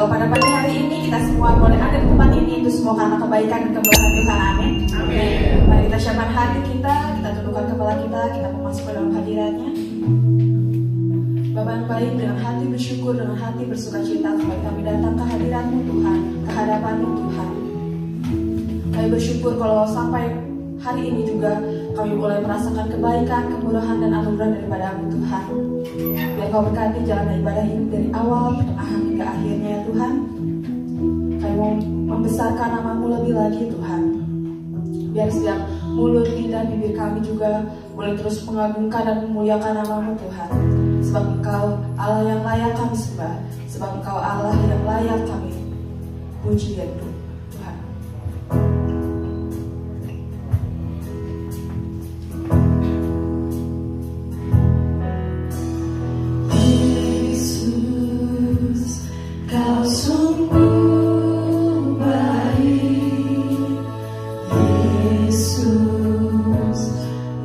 Kalau pada pagi hari ini kita semua boleh ada di tempat ini, itu semua karena kebaikan dan kemurahan Tuhan. Amin. Amin. Mari kita siapkan hati kita tundukkan kepala kita mau masuk ke dalam hadiratnya. Bapa yang baik, dengan hati bersyukur, dengan hati bersukacita, kami datang ke hadirat-Mu Tuhan, ke hadapan-Mu Tuhan. Kami bersyukur kalau sampai hari ini juga kami boleh merasakan kebaikan, kemurahan, dan anugerah daripada-Mu Tuhan. Biar Kau berkati jalan ibadah ini dari awal, pertengahan, hingga akhirnya ya Tuhan. Kami mau membesarkan nama-Mu lebih lagi Tuhan. Biar setiap mulut, lidah, bibir kami juga boleh terus mengagungkan dan memuliakan nama-Mu Tuhan. Sebab Engkau Allah yang layak kami sembah, sebab Engkau Allah yang layak kami puji dan Tuhan. Kau sungguh baik, Yesus,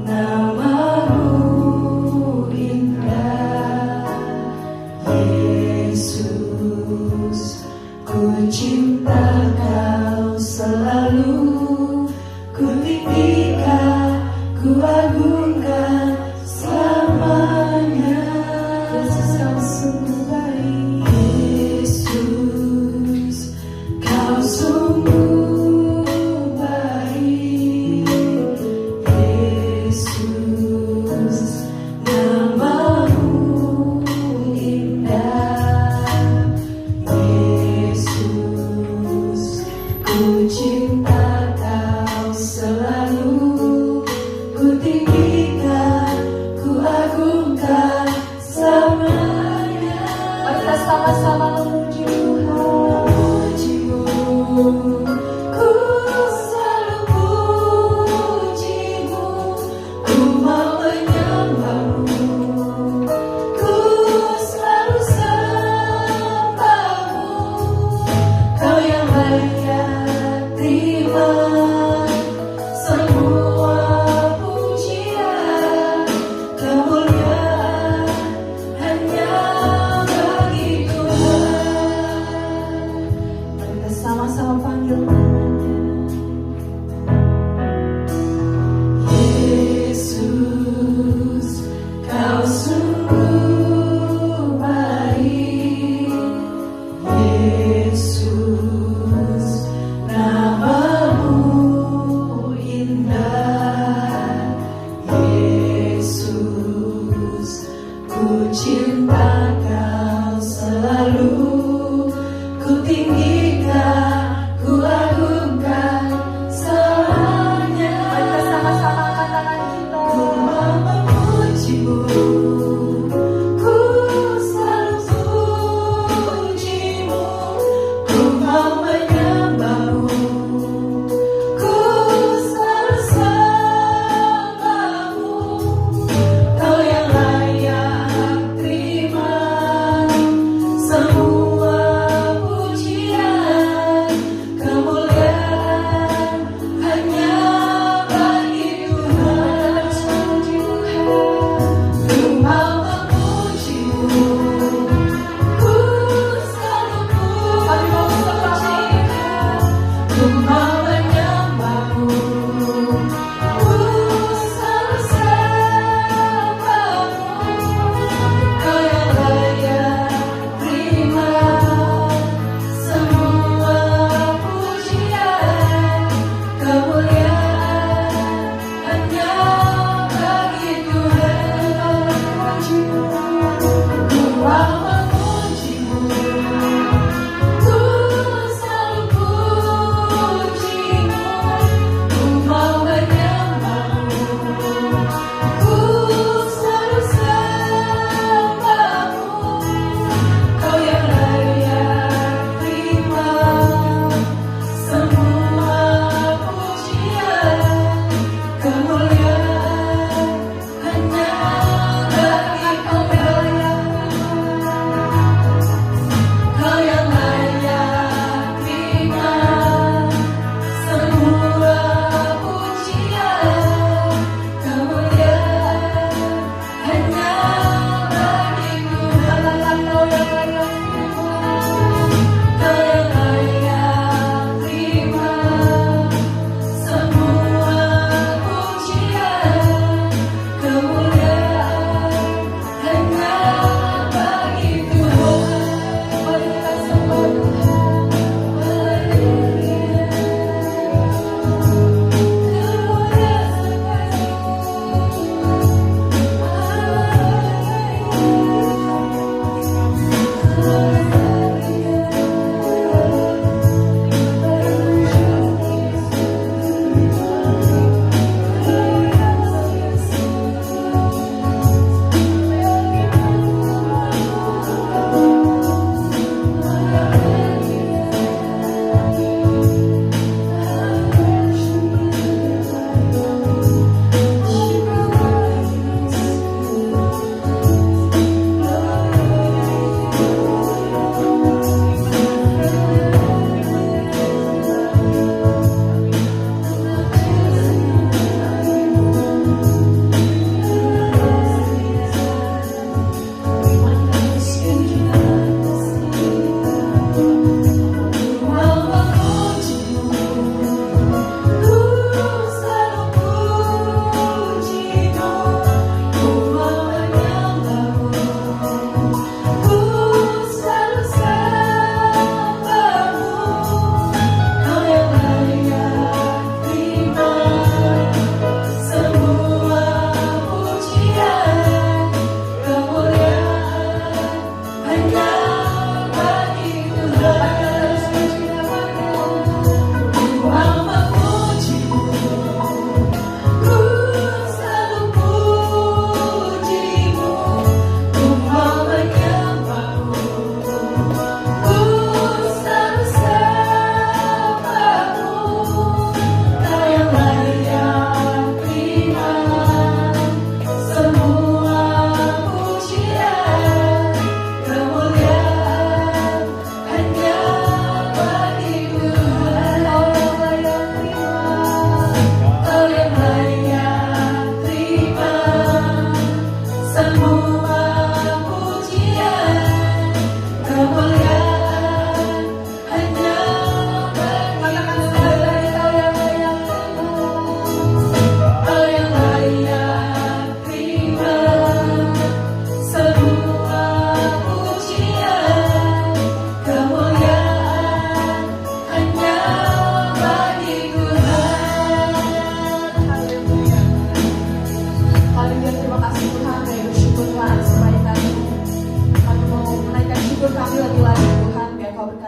nama-Mu indah, Yesus, ku cinta Kau selalu, ku tinggikan, ku agungkan selamanya. Yesus, Kau sungguh baik. Kau sungguh baik, Yesus, nama-Mu indah, Yesus, ku cinta Kau selalu, ku tinggikan, ku agungkan selamanya. Mari kita sama-sama memuji Tuhan. Ku selalu puji-Mu, ku mau menyembah-Mu, ku selalu sembah-Mu, Kau yang layak terima semua pujian, kemuliaan hanya bagi Tuhan. Kita sama-sama panggil namanya. Yesus, Kau sungguh baik, Yesus, nama-Mu indah, Yesus, ku cinta Kau selalu, ku tinggikan, ku agungkan selamanya. Mari kita sama-sama angkat tangan kita. Ku mau memuji-Mu, ku selalu puji-Mu, ku mau menyembah-Mu, ku selalu sembah-Mu, Kau yang layak terima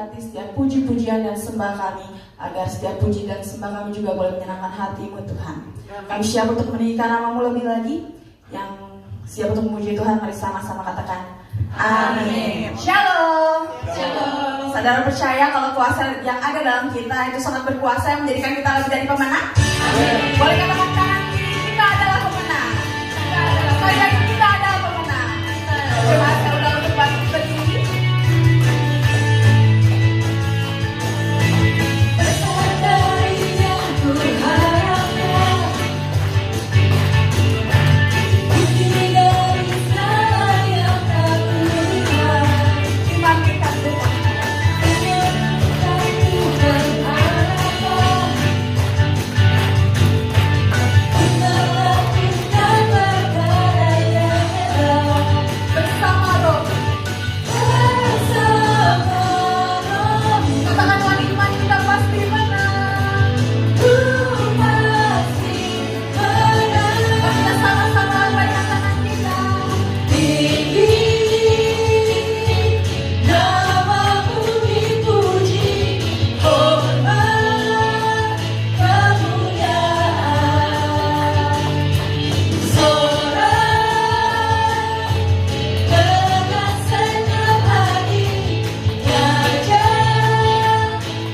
memberkati setiap puji-pujian dan sembah kami, agar setiap puji dan sembah kami juga boleh menyenangkan hati-Mu Tuhan. Kami siap untuk meninggikan nama-Mu lebih lagi. Yang siap untuk memuji Tuhan, mari sama-sama katakan amin. Shalom. Shalom. Saudara percaya kalau kuasa yang ada dalam kita itu sangat berkuasa yang menjadikan kita lebih dari pemenang? Amin. Boleh katakan kanan kiri, kita adalah pemenang. Saya yakin kita adalah pemenang. Coba saya ulang untuk bangkit berdiri. Dari yang ku harapkan, bukti dari segala yang tak terlihat, Dibangkitkan Tuhan. menyertai Tuhan harapan, melakukan perkara yang hebat Bersama Roh. bersama Roh. Katakan iman kita pasti menang. Ku pasti menang. Kita sama-sama lambaikan tangan kita. Tinggi namamu dipuji, hormat kemuliaan. Sorak dengan segenap hati, raja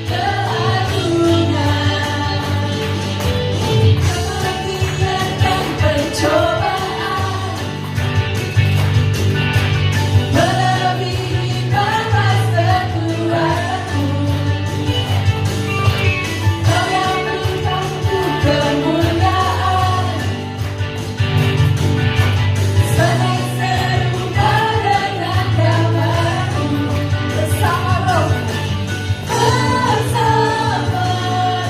keagungan. Kemuliaan dan pencobaan melebihi batas kekuatanku. Kau yang berikanku kemuliaan, sebagai serupa dengan gambarmu. Bersama Roh. Bersama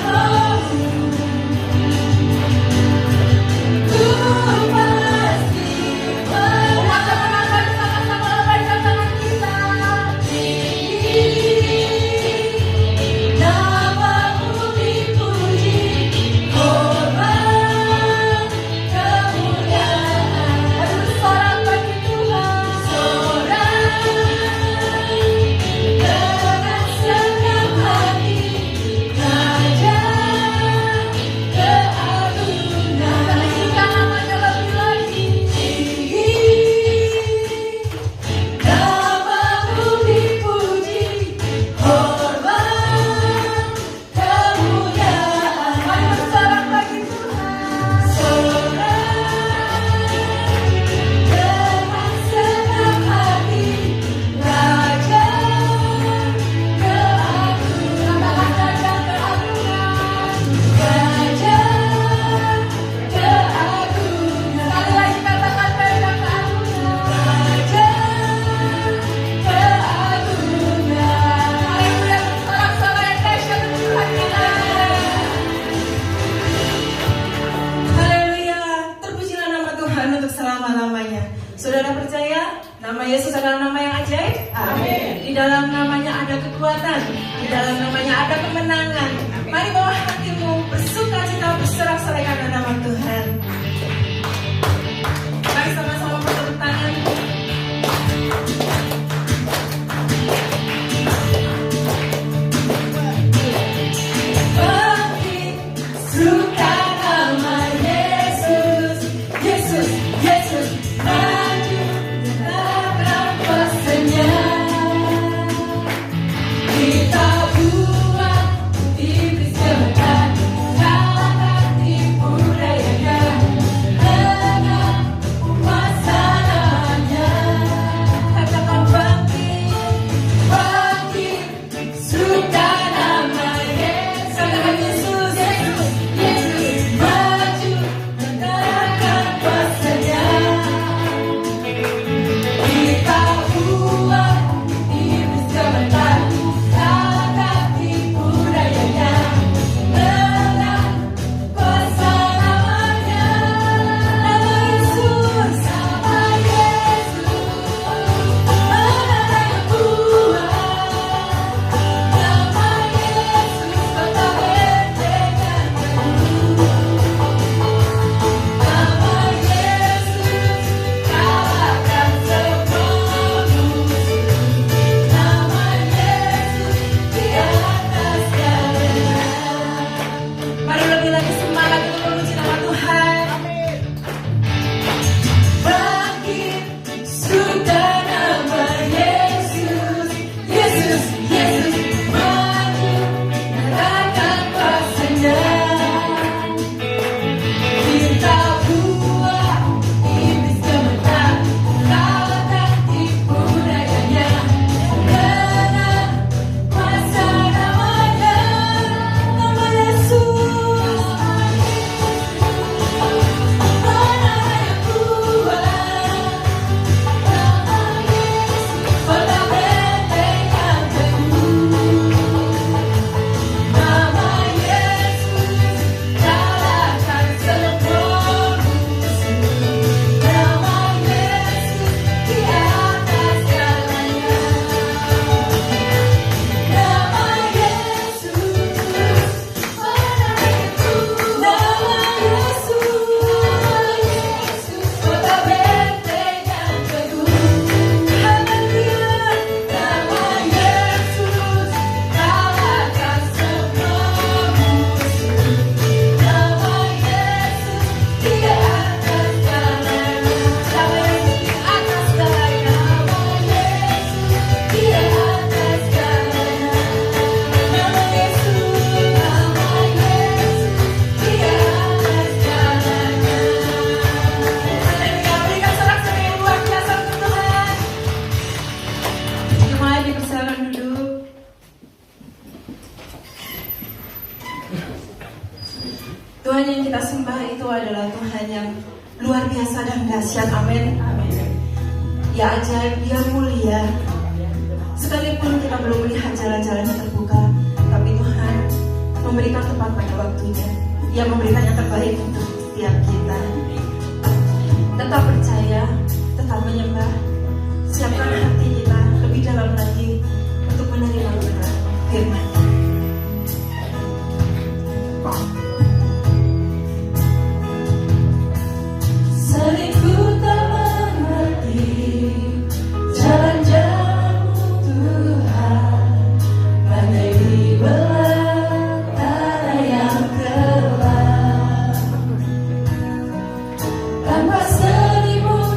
Rohmu, ku pasti Umat menang. kemenangan sama-sama lambaikan tangan kita. Namamu dipuji, hormat kemuliaan. Mari bersorak bagi Tuhan. Sorak dengan segenap hati, raja keagungan. Tinggikan namanya lebih lagi. Tinggi namamu dipuji, hormat kemuliaan. Mari bersorak bagi Tuhan. Sorak dengan segenap hati, raja keagungan. Katakan raja keagungan. Raja keagungan. Sekali lagi katakan raja keagungan. Raja keagungan. Haleluya, bersorak-sorai yang dahsyat untuk Tuhan kita. Haleluya, terpujilah nama Tuhan untuk selama-lamanya. Saudara percaya nama Yesus adalah nama yang ajaib? Amin. Di dalam namanya ada kekuatan, di dalam namanya ada kemenangan. Mari bawa hatimu bersuka cita bersorak-sorai karena nama Tuhan. Mari sama-sama bertepuk tangan. Bangkit, suka nama Yesus, Yesus, Yesus, maju dalam kuasa-Nya. Kita buat iblis jahat, kalahkan tipu luar biasa dan dahsyat. Amin. Ya ajaib, dia mulia. Sekalipun kita belum melihat jalan-jalannya terbuka, tapi Tuhan memberikan tepat pada waktunya. Dia memberikan yang terbaik untuk setiap kita. Tetap percaya, tetap menyembah. Siapkan hati kita lebih dalam lagi untuk menerima kebenaran firman. Sering ku tak mengerti jalan-jalan-Mu Tuhan, bagai di belantara yang gelap. Tanpa selimut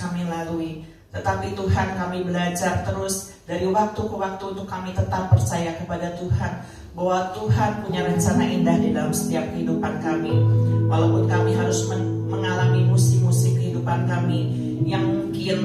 kami lalui. Tetapi Tuhan, kami belajar terus dari waktu ke waktu untuk kami tetap percaya kepada Tuhan, bahwa Tuhan punya rencana indah di dalam setiap kehidupan kami. Walaupun kami harus mengalami musim-musim kehidupan kami yang mungkin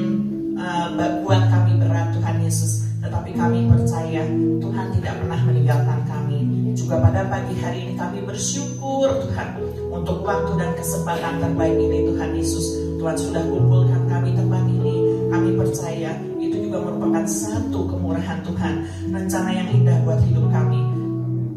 buat kami berat, Tuhan Yesus, tetapi kami percaya Tuhan tidak pernah meninggalkan kami. Juga pada pagi hari ini kami bersyukur Tuhan untuk waktu dan kesempatan terbaik ini, Tuhan Yesus. Tuhan sudah kumpulkan kami tempat ini. Kami percaya itu juga merupakan satu kemurahan Tuhan, rencana yang indah buat hidup kami.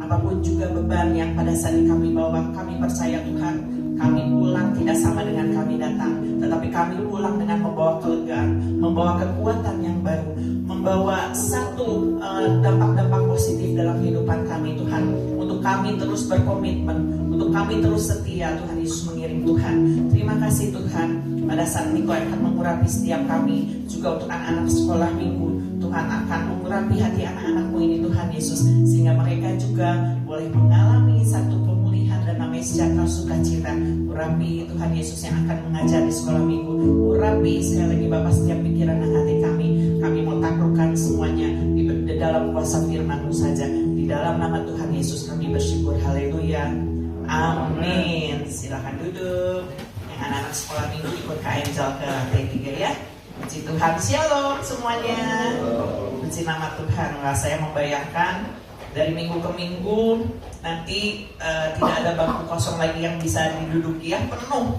Apapun juga beban yang pada saat ini kami bawa, kami percaya Tuhan, kami pulang tidak sama dengan kami datang, tetapi kami pulang dengan membawa kelegaan, membawa kekuatan yang baru, membawa satu dampak-dampak positif dalam kehidupan kami, Tuhan. Untuk kami terus berkomitmen, untuk kami terus setia, Tuhan Yesus mengiring Tuhan. Terima kasih Tuhan, pada saat ini Kau akan mengurapi setiap kami, juga untuk anak-anak sekolah minggu. Tuhan akan mengurapi hati anak-anak-Mu ini, Tuhan Yesus, sehingga mereka juga boleh mengalami satu pemulihan dan namanya sejahtera sukacita. Urapi Tuhan Yesus yang akan mengajar di sekolah minggu. Urapi sekali lagi Bapak setiap pikiran dan hati kami. Kami mau taklukkan semuanya di dalam kuasa firman-Mu saja. Di dalam nama Tuhan Yesus kami bersyukur. Haleluya. Amin. Silakan duduk. Yang anak-anak sekolah minggu ikut Kak Angel ke lantai 3 ya. Puji Tuhan, shalom semuanya. Puji nama Tuhan. Nah, saya membayangkan dari minggu ke minggu nanti tidak ada bangku kosong lagi yang bisa diduduki ya, penuh.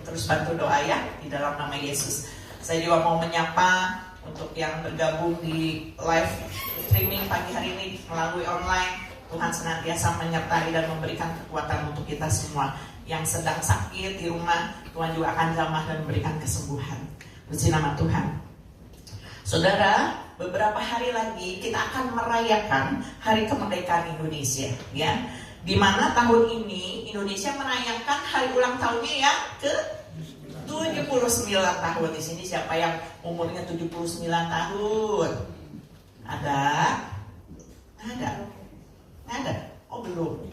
Terus bantu doa ya di dalam nama Yesus. Saya juga mau menyapa untuk yang bergabung di live streaming pagi hari ini melalui online. Tuhan senantiasa menyertai dan memberikan kekuatan untuk kita semua. Yang sedang sakit di rumah, Tuhan juga akan jamah dan memberikan kesembuhan. Puji nama Tuhan. Saudara, beberapa hari lagi kita akan merayakan Hari Kemerdekaan Indonesia, ya. Di mana tahun ini Indonesia merayakan hari ulang tahunnya yang ke 79 tahun. Di sini siapa yang umurnya 79 tahun? Ada? Ada? Oh belum.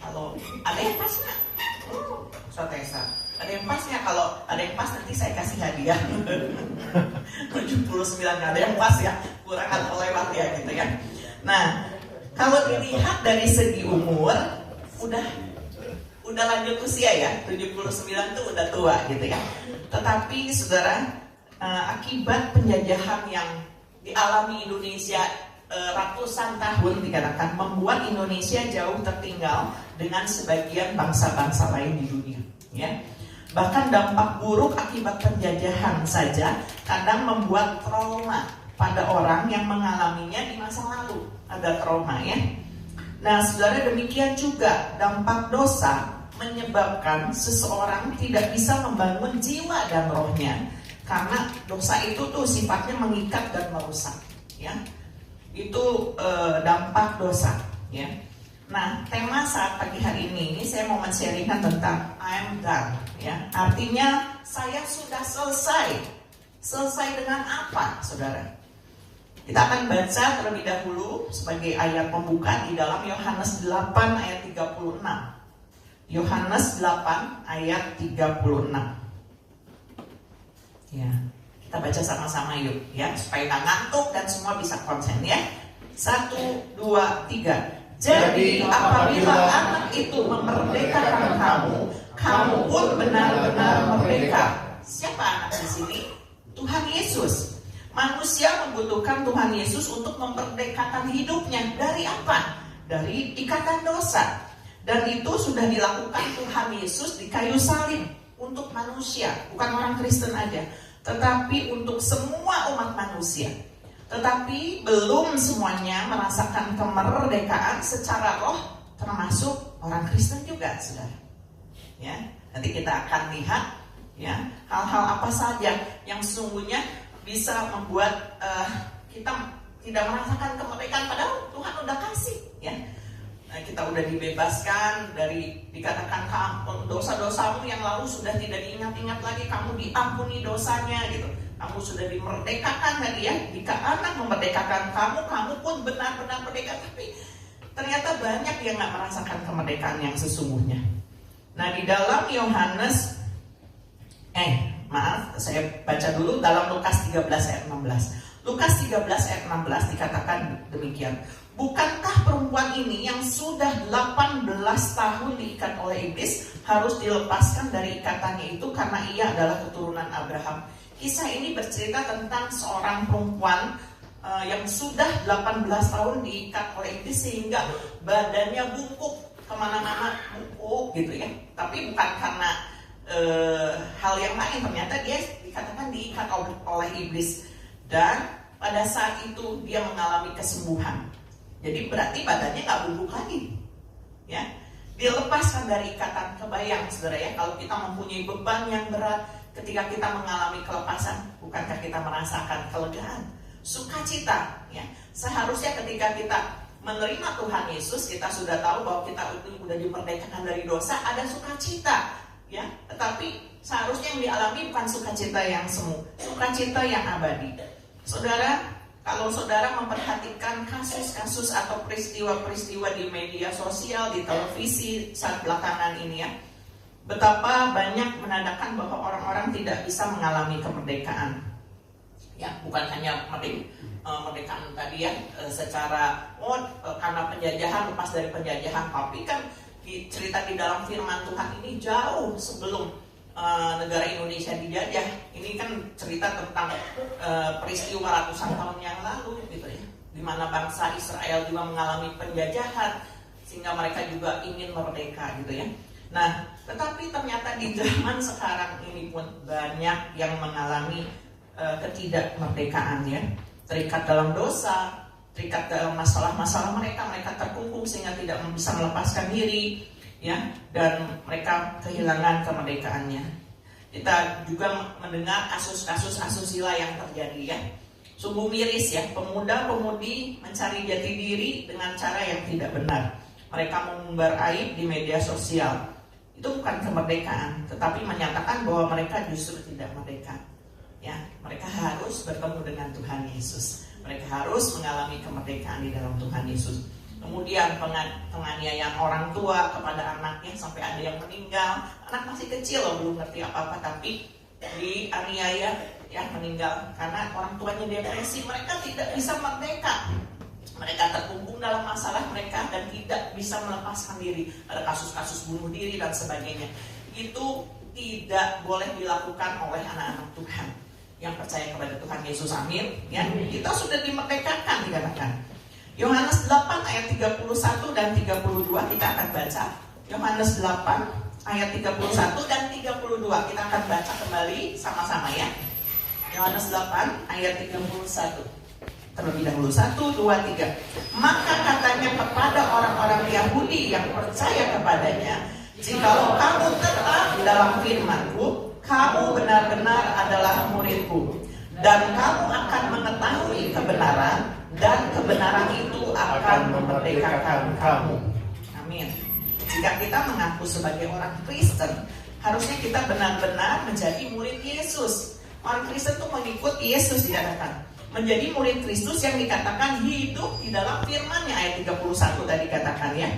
Kalau ada yang pas nggak? Sotesa. Ada yang pas ya? Kalau ada yang pas nanti saya kasih hadiah. 79 nggak ada yang pas ya, kurang atau lewat ya gitu ya. Nah, kalau dilihat dari segi umur, udah lanjut usia ya, 79 itu udah tua gitu ya. Tetapi saudara, akibat penjajahan yang dialami Indonesia ratusan tahun dikatakan membuat Indonesia jauh tertinggal dengan sebagian bangsa-bangsa lain di dunia, ya. Bahkan dampak buruk akibat penjajahan saja kadang membuat trauma pada orang yang mengalaminya di masa lalu. Ada trauma ya. Nah, saudara, demikian juga dampak dosa menyebabkan seseorang tidak bisa membangun jiwa dan rohnya, karena dosa itu tuh sifatnya mengikat dan merusak, ya. Itu dampak dosa, ya. Nah, tema saat pagi hari ini saya mau men-sharingkan tentang I'm done, ya. Artinya saya sudah selesai. Selesai dengan apa, saudara? Kita akan baca terlebih dahulu sebagai ayat pembuka di dalam Yohanes 8 ayat 36. Yohanes 8 ayat 36. Ya. Kita baca sama-sama yuk ya, supaya nggak ngantuk dan semua bisa konsen ya. 1, 2, 3. Jadi apabila anak itu memerdekakan kamu, kamu pun benar-benar merdeka. Siapa anak di sini? Tuhan Yesus. Manusia membutuhkan Tuhan Yesus untuk memerdekakan hidupnya. Dari apa? Dari ikatan dosa. Dan itu sudah dilakukan Tuhan Yesus di kayu salib untuk manusia, bukan orang Kristen aja, tetapi untuk semua umat manusia. Tetapi belum semuanya merasakan kemerdekaan secara roh, termasuk orang Kristen juga, saudara. Ya, nanti kita akan lihat ya hal-hal apa saja yang sesungguhnya bisa membuat kita tidak merasakan kemerdekaan, padahal Tuhan udah kasih, ya. Nah, kita udah dibebaskan dari, dikatakan kamu dosa-dosamu yang lalu sudah tidak diingat-ingat lagi, kamu diampuni dosanya gitu. Kamu sudah dimerdekakan tadi ya. Jika anak memerdekakan kamu, kamu pun benar-benar merdeka. Tapi ternyata banyak yang gak merasakan kemerdekaan yang sesungguhnya. Nah, di dalam Yohanes Maaf, saya baca dulu dalam Lukas 13 ayat 16. Lukas 13 ayat 16 dikatakan demikian. Bukankah perempuan ini yang sudah 18 tahun diikat oleh iblis harus dilepaskan dari ikatannya itu karena ia adalah keturunan Abraham? Kisah ini bercerita tentang seorang perempuan yang sudah 18 tahun diikat oleh iblis sehingga badannya bungkuk kemana-mana, bungkuk gitu ya. Tapi bukan karena hal yang lain, ternyata dia dikatakan diikat oleh iblis. Dan pada saat itu dia mengalami kesembuhan. Jadi berarti badannya nggak bungkuk lagi, ya. Dilepaskan dari ikatan. Kebayang saudara ya, kalau kita mempunyai beban yang berat, ketika kita mengalami kelepasan, bukankah kita merasakan kelegaan, sukacita? Ya, seharusnya ketika kita menerima Tuhan Yesus, kita sudah tahu bahwa kita sudah dimerdekakan dari dosa, ada sukacita, ya. Tetapi seharusnya yang dialami bukan sukacita yang semu, sukacita yang abadi. Saudara, kalau saudara memperhatikan kasus-kasus atau peristiwa-peristiwa di media sosial, di televisi saat belakangan ini ya, betapa banyak menandakan bahwa orang-orang tidak bisa mengalami kemerdekaan. Ya, bukan hanya kemerdekaan tadi ya, secara karena penjajahan, lepas dari penjajahan, tapi kan cerita di dalam firman Tuhan ini jauh sebelum negara Indonesia dijajah. Ini kan cerita tentang peristiwa ratusan tahun yang lalu gitu ya, di mana bangsa Israel juga mengalami penjajahan sehingga mereka juga ingin merdeka gitu ya. Nah, tetapi ternyata di zaman sekarang ini pun banyak yang mengalami ketidakmerdekaan ya, terikat dalam dosa, terikat dalam masalah-masalah mereka terkungkung sehingga tidak bisa melepaskan diri ya, dan mereka kehilangan kemerdekaannya. Kita juga mendengar kasus-kasus asusila yang terjadi ya. Sungguh miris ya, pemuda-pemudi mencari jati diri dengan cara yang tidak benar. Mereka mengumbar aib di media sosial. Itu bukan kemerdekaan, tetapi menyatakan bahwa mereka justru tidak merdeka. Ya, mereka harus bertemu dengan Tuhan Yesus. Mereka harus mengalami kemerdekaan di dalam Tuhan Yesus. Kemudian penganiayaan orang tua kepada anaknya sampai ada yang meninggal. Anak masih kecil loh, belum ngerti apa-apa, tapi dianiaya ya, meninggal karena orang tuanya depresi. Mereka tidak bisa merdeka. Mereka terkungkung dalam masalah mereka dan tidak bisa melepaskan diri. Ada kasus-kasus bunuh diri dan sebagainya. Itu tidak boleh dilakukan oleh anak-anak Tuhan yang percaya kepada Tuhan Yesus, amin ya. Kita sudah dimerdekakan dikatakan. Yohanes 8 ayat 31 dan 32 kita akan baca. Yohanes 8 ayat 31 dan 32 kita akan baca kembali sama-sama ya. Yohanes 8 ayat 31. Terlebih dahulu 1, 2, 3. Maka katanya kepada orang-orang Yahudi yang percaya kepadanya, jikalau kamu tetap dalam firman-Ku, kamu benar-benar adalah murid-Ku, dan kamu akan mengetahui kebenaran, dan kebenaran itu akan memerdekakan kamu. Amin. Jika kita mengaku sebagai orang Kristen, harusnya kita benar-benar menjadi murid Yesus. Orang Kristen itu mengikut Yesus dikatakan. Menjadi murid Kristus yang dikatakan hidup di dalam firman-Nya, ayat 31 tadi katakan ya,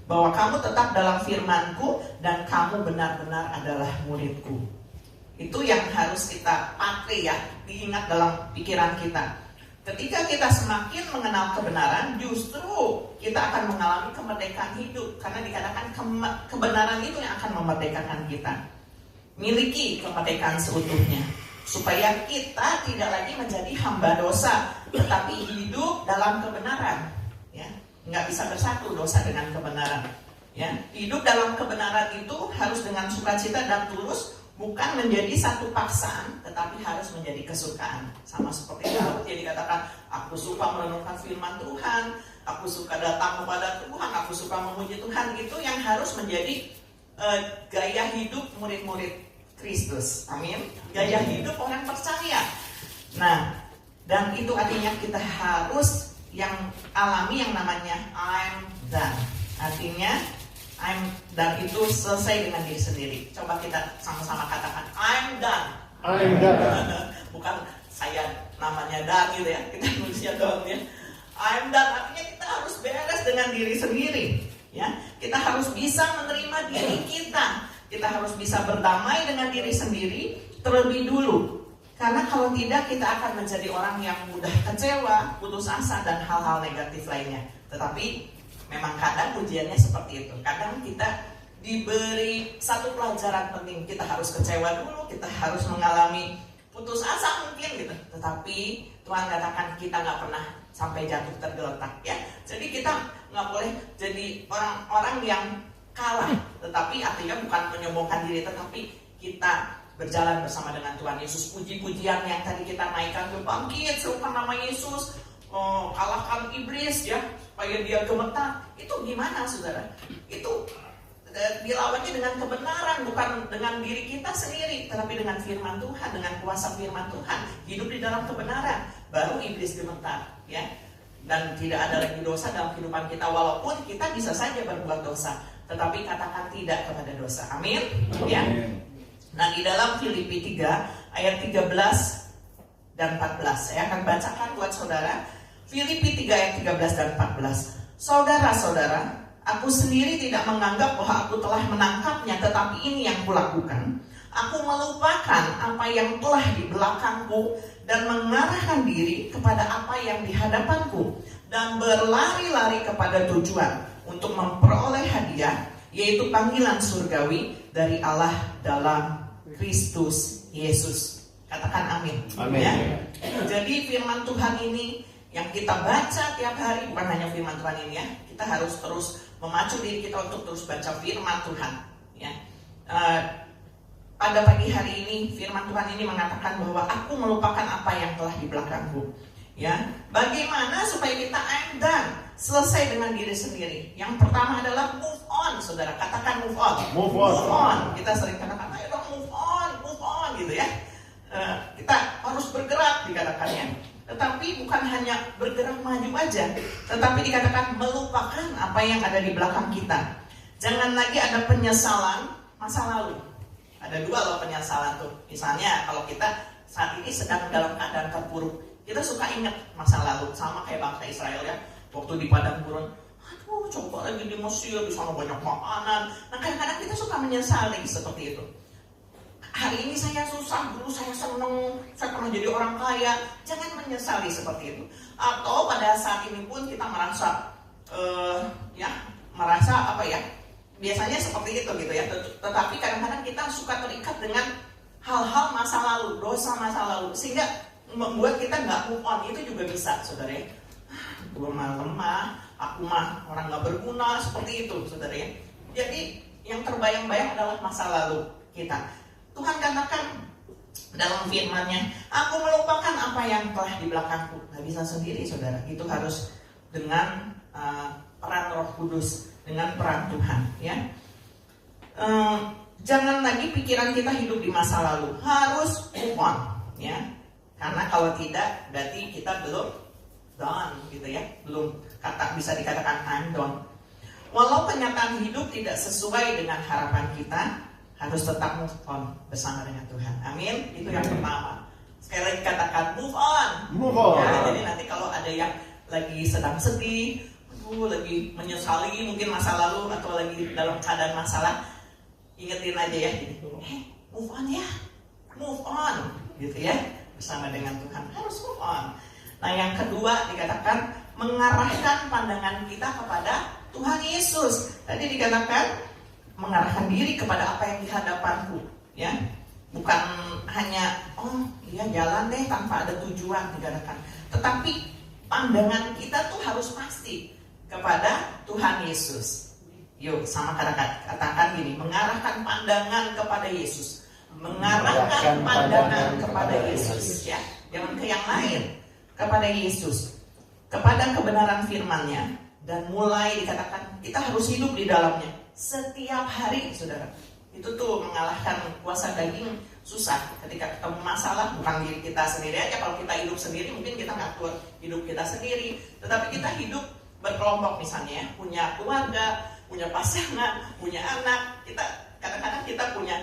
bahwa kamu tetap dalam firman-Ku dan kamu benar-benar adalah murid-Ku. Itu yang harus kita pakai ya, diingat dalam pikiran kita. Ketika kita semakin mengenal kebenaran, justru kita akan mengalami kemerdekaan hidup. Karena dikatakan kebenaran itu yang akan memerdekakan kita. Miliki kemerdekaan seutuhnya, supaya kita tidak lagi menjadi hamba dosa, tetapi hidup dalam kebenaran. Ya, nggak bisa bersatu dosa dengan kebenaran. Ya, hidup dalam kebenaran itu harus dengan sukacita dan tulus. Bukan menjadi satu paksaan, tetapi harus menjadi kesukaan. Sama seperti Daud, dia dikatakan, aku suka merenungkan firman Tuhan, aku suka datang kepada Tuhan, aku suka memuji Tuhan. Itu yang harus menjadi gaya hidup murid-murid Kristus. Amin. Gaya hidup orang percaya. Nah, dan itu artinya kita harus yang alami yang namanya I'm done. Artinya dan itu selesai dengan diri sendiri. Coba kita sama-sama katakan I'm done. I'm done. Bukan saya namanya done gitu ya, kita nulisnya done ya. I'm done artinya kita harus beres dengan diri sendiri ya. Kita harus bisa menerima diri kita. Kita harus bisa berdamai dengan diri sendiri. terlebih dulu. Karena kalau tidak kita akan menjadi orang yang mudah kecewa, putus asa, dan hal-hal negatif lainnya. Tetapi memang kadang ujiannya seperti itu. Kadang kita diberi satu pelajaran penting, kita harus kecewa dulu, kita harus mengalami putus asa mungkin gitu. Tetapi Tuhan katakan kita nggak pernah sampai jatuh tergeletak ya. Jadi kita nggak boleh jadi orang-orang yang kalah. Tetapi artinya bukan menyombongkan diri, tetapi kita berjalan bersama dengan Tuhan Yesus. Puji-pujian yang tadi kita naikkan, bangkit serupa nama Yesus, kalahkan iblis ya, supaya dia gemetar. Itu gimana saudara? Itu dilawannya dengan kebenaran, bukan dengan diri kita sendiri, tetapi dengan firman Tuhan, dengan kuasa firman Tuhan. Hidup di dalam kebenaran, baru iblis gemetar ya. Dan tidak ada lagi dosa dalam kehidupan kita, walaupun kita bisa saja berbuat dosa, tetapi katakan tidak kepada dosa. Amin. Ya. Nah, di dalam Filipi 3 ayat 13 dan 14 saya akan bacakan buat saudara. Filipi 3 ayat 13 dan 14. Saudara-saudara, aku sendiri tidak menganggap bahwa aku telah menangkapnya, tetapi ini yang kulakukan. Aku melupakan apa yang telah di belakangku dan mengarahkan diri kepada apa yang di hadapanku, dan berlari-lari kepada tujuan untuk memperoleh hadiah, yaitu panggilan surgawi dari Allah dalam Kristus Yesus. Katakan amin. Amin. Ya? Jadi firman Tuhan ini yang kita baca tiap hari, bukan hanya firman Tuhan ini ya. Kita harus terus memacu diri kita untuk terus baca firman Tuhan. Ya. Pada pagi hari ini firman Tuhan ini mengatakan bahwa aku melupakan apa yang telah di belakangku. Ya, bagaimana supaya kita done, selesai dengan diri sendiri? Yang pertama adalah move on, saudara. Katakan move on. Move on. Move on. Kita sering katakan, ayo dong move on, gitu ya. Kita harus bergerak, dikatakannya. Tetapi bukan hanya bergerak maju aja, tetapi dikatakan melupakan apa yang ada di belakang kita. Jangan lagi ada penyesalan masa lalu. Ada dua loh penyesalan tuh. Misalnya kalau kita saat ini sedang dalam keadaan terpuruk, kita suka ingat masa lalu, sama kayak bangsa Israel ya, waktu di padang gurun. Aduh, coba lagi di Mesir, di sana banyak makanan. Nah, kadang-kadang kita suka menyesali seperti itu. Hari ini saya susah, dulu saya seneng, saya pernah jadi orang kaya. Jangan menyesali seperti itu. Atau pada saat ini pun kita merasa, merasa apa ya? Biasanya seperti itu gitu ya. Tetapi kadang-kadang kita suka terikat dengan hal-hal masa lalu, dosa masa lalu, sehingga membuat kita nggak move on. Itu juga bisa, saudara ya. Gue mah lemah, aku mah orang nggak berguna, seperti itu, saudara ya. Jadi yang terbayang-bayang adalah masa lalu kita. Tuhan katakan dalam firman-Nya, aku melupakan apa yang telah di belakangku. Nggak bisa sendiri, saudara. Itu harus dengan peran Roh Kudus, dengan peran Tuhan. Ya. Jangan lagi pikiran kita hidup di masa lalu. Harus move on. Ya. Karena kalau tidak, berarti kita belum done, gitu ya. Belum bisa dikatakan I'm done. Walau kenyataan hidup tidak sesuai dengan harapan kita, harus tetap move on bersama dengan Tuhan. Amin. Itu yang pertama. Sekali lagi katakan move on. Move on. Ya, jadi nanti kalau ada yang lagi sedang sedih, lagi menyesali mungkin masa lalu, atau lagi dalam keadaan masalah, ingetin aja ya, move on ya, move on, gitu ya, bersama dengan Tuhan. Harus move on. Nah, yang kedua dikatakan mengarahkan pandangan kita kepada Tuhan Yesus. Tadi dikatakan mengarahkan diri kepada apa yang di hadapanku, ya, bukan hanya jalan deh tanpa ada tujuan, dikatakan, tetapi pandangan kita tuh harus pasti kepada Tuhan Yesus. Yuk, sama katakan gini, mengarahkan pandangan kepada Yesus, mengarahkan pandangan kepada Yesus, ya, jangan ke yang lain, kepada Yesus, kepada kebenaran firman-Nya, dan mulai dikatakan kita harus hidup di dalamnya setiap hari, saudara. Itu tuh mengalahkan kuasa daging susah. Ketika ketemu masalah, bukan diri kita sendiri aja. Kalau kita hidup sendiri, mungkin kita ngatur hidup kita sendiri. Tetapi kita hidup berkelompok misalnya, ya, punya keluarga, punya pasangan, punya anak. Kita kadang-kadang kita punya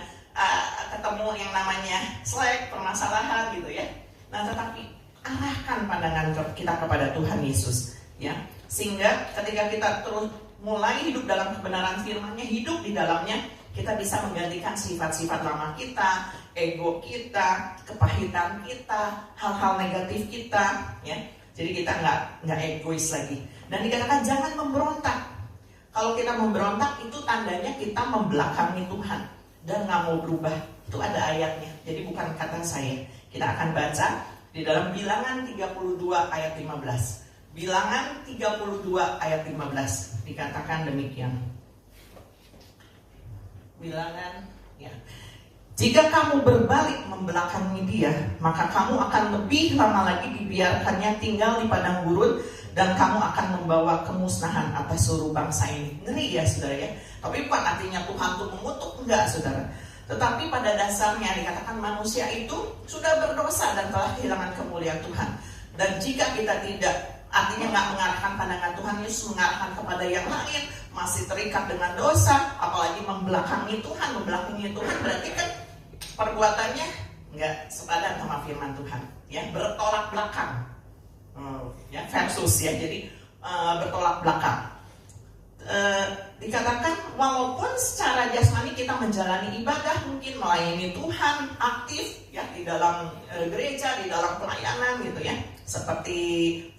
ketemu yang namanya slack, permasalahan gitu ya. Nah, tetapi arahkan pandangan kita kepada Tuhan Yesus, ya, sehingga ketika kita terus mulai hidup dalam kebenaran firman-Nya, hidup di dalamnya, kita bisa menggantikan sifat-sifat lama kita ego kita, kepahitan kita, hal-hal negatif kita, ya. Jadi kita nggak egois lagi. Dan dikatakan jangan memberontak. Kalau kita memberontak itu tandanya kita membelakangi Tuhan dan nggak mau berubah. Itu ada ayatnya. Jadi bukan kata saya. Kita akan baca di dalam Bilangan 32 ayat 15. Bilangan 32 ayat 15 dikatakan demikian. Bilangan, ya. Jika kamu berbalik membelakangi dia, maka kamu akan lebih lama lagi dibiarkannya tinggal di padang gurun, dan kamu akan membawa kemusnahan atas seluruh bangsa ini. Ngeri ya saudara ya. Tapi bukan artinya Tuhan itu mengutuk, enggak saudara. Tetapi pada dasarnya dikatakan manusia itu sudah berdosa dan telah kehilangan kemuliaan Tuhan. Dan jika kita tidak, artinya nggak mengarahkan pandangan Tuhan, Yesus mengarahkan kepada yang lain, masih terikat dengan dosa, apalagi membelakangi Tuhan berarti kan perbuatannya nggak sepadan sama firman Tuhan, ya, bertolak belakang, ya, versus ya, jadi bertolak belakang. Dikatakan walaupun secara jasmani kita menjalani ibadah, mungkin melayani Tuhan aktif ya di dalam gereja, di dalam pelayanan gitu ya, seperti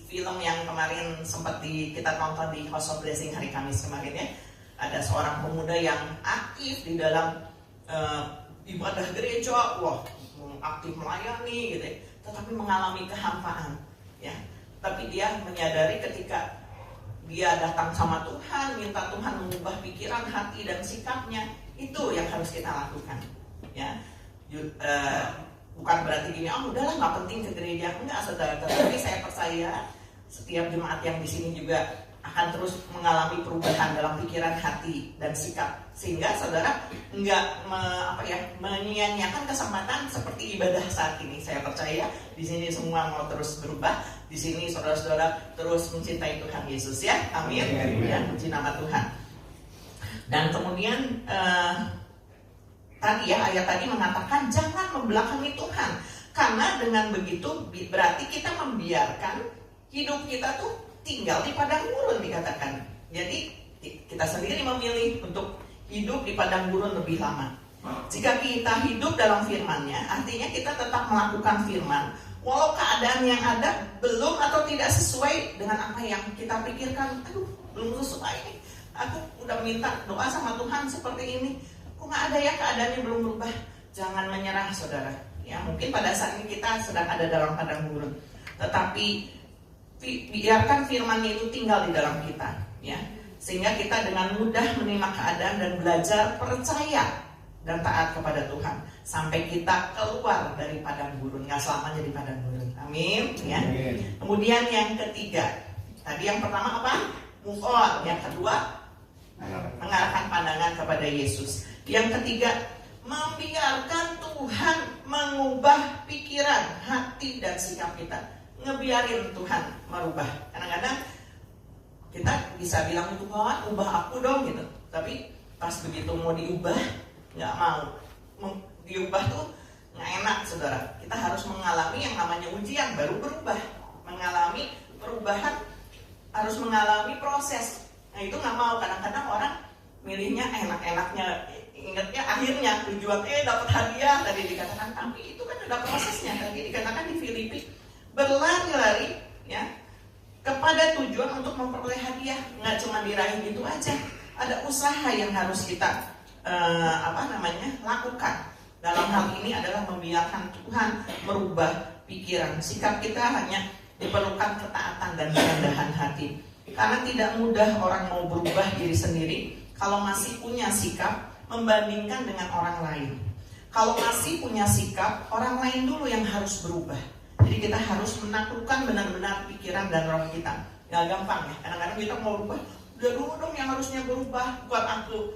film yang kemarin sempat kita tonton di House of Blessing hari Kamis kemarin ya, ada seorang pemuda yang aktif di dalam ibadah gereja, wah aktif melayani gitu ya, tetapi mengalami kehampaan ya. Tapi dia menyadari ketika dia datang sama Tuhan, minta Tuhan mengubah pikiran, hati dan sikapnya, itu yang harus kita lakukan ya. Bukan berarti gini, udahlah nggak penting ke gereja, enggak saudara. Tetapi saya percaya setiap jemaat yang di sini juga akan terus mengalami perubahan dalam pikiran, hati dan sikap, sehingga saudara nggak menyia-nyiakan kesempatan seperti ibadah saat ini. Saya percaya di sini semua mau terus berubah. Di sini saudara-saudara terus mencintai Tuhan Yesus ya, amin. Dan puji nama Tuhan. Dan kemudian tadi ya, ayat tadi mengatakan jangan membelakangi Tuhan, karena dengan begitu berarti kita membiarkan hidup kita tuh tinggal di padang gurun dikatakan. Jadi kita sendiri memilih untuk hidup di padang gurun lebih lama. Jika kita hidup dalam firman-Nya, artinya kita tetap melakukan firman, walau keadaan yang ada belum atau tidak sesuai dengan apa yang kita pikirkan. Belum sesuai nih. Aku udah minta doa sama Tuhan seperti ini, kok nggak ada ya, keadaannya belum berubah. Jangan menyerah saudara. Ya, mungkin pada saat ini kita sedang ada dalam padang gurun, tetapi biarkan firman-Nya itu tinggal di dalam kita, ya, sehingga kita dengan mudah menerima keadaan dan belajar percaya dan taat kepada Tuhan sampai kita keluar dari padang gurun, nggak selamanya di padang gurun, amin, ya. Kemudian yang ketiga, tadi yang pertama apa? Move on. Yang kedua, mengarahkan pandangan kepada Yesus. Yang ketiga, membiarkan Tuhan mengubah pikiran, hati dan sikap kita. Ngebiarin Tuhan merubah. Kadang-kadang kita bisa bilang, Tuhan ubah aku dong gitu, tapi pas begitu mau diubah nggak mau. Diubah tuh nggak enak saudara. Kita harus mengalami yang namanya ujian baru berubah. Mengalami perubahan harus mengalami proses. Nah itu nggak mau. Kadang-kadang orang milihnya enak-enaknya, ingatnya akhirnya tujuannya dapat hadiah tadi dikatakan, tapi itu kan ada prosesnya. Tadi dikatakan di Filipi, berlari-lari ya kepada tujuan untuk memperoleh hadiah. Nggak cuma diraih gitu aja, ada usaha yang harus kita lakukan. Dalam hal ini adalah membiarkan Tuhan merubah pikiran. Sikap kita hanya diperlukan ketaatan dan kerendahan hati, karena tidak mudah orang mau berubah diri sendiri kalau masih punya sikap membandingkan dengan orang lain. Kalau masih punya sikap, orang lain dulu yang harus berubah. Jadi kita harus menaklukkan benar-benar pikiran dan roh kita. Gak gampang ya, kadang-kadang kita mau berubah, udah dulu dong yang harusnya berubah, buat aku.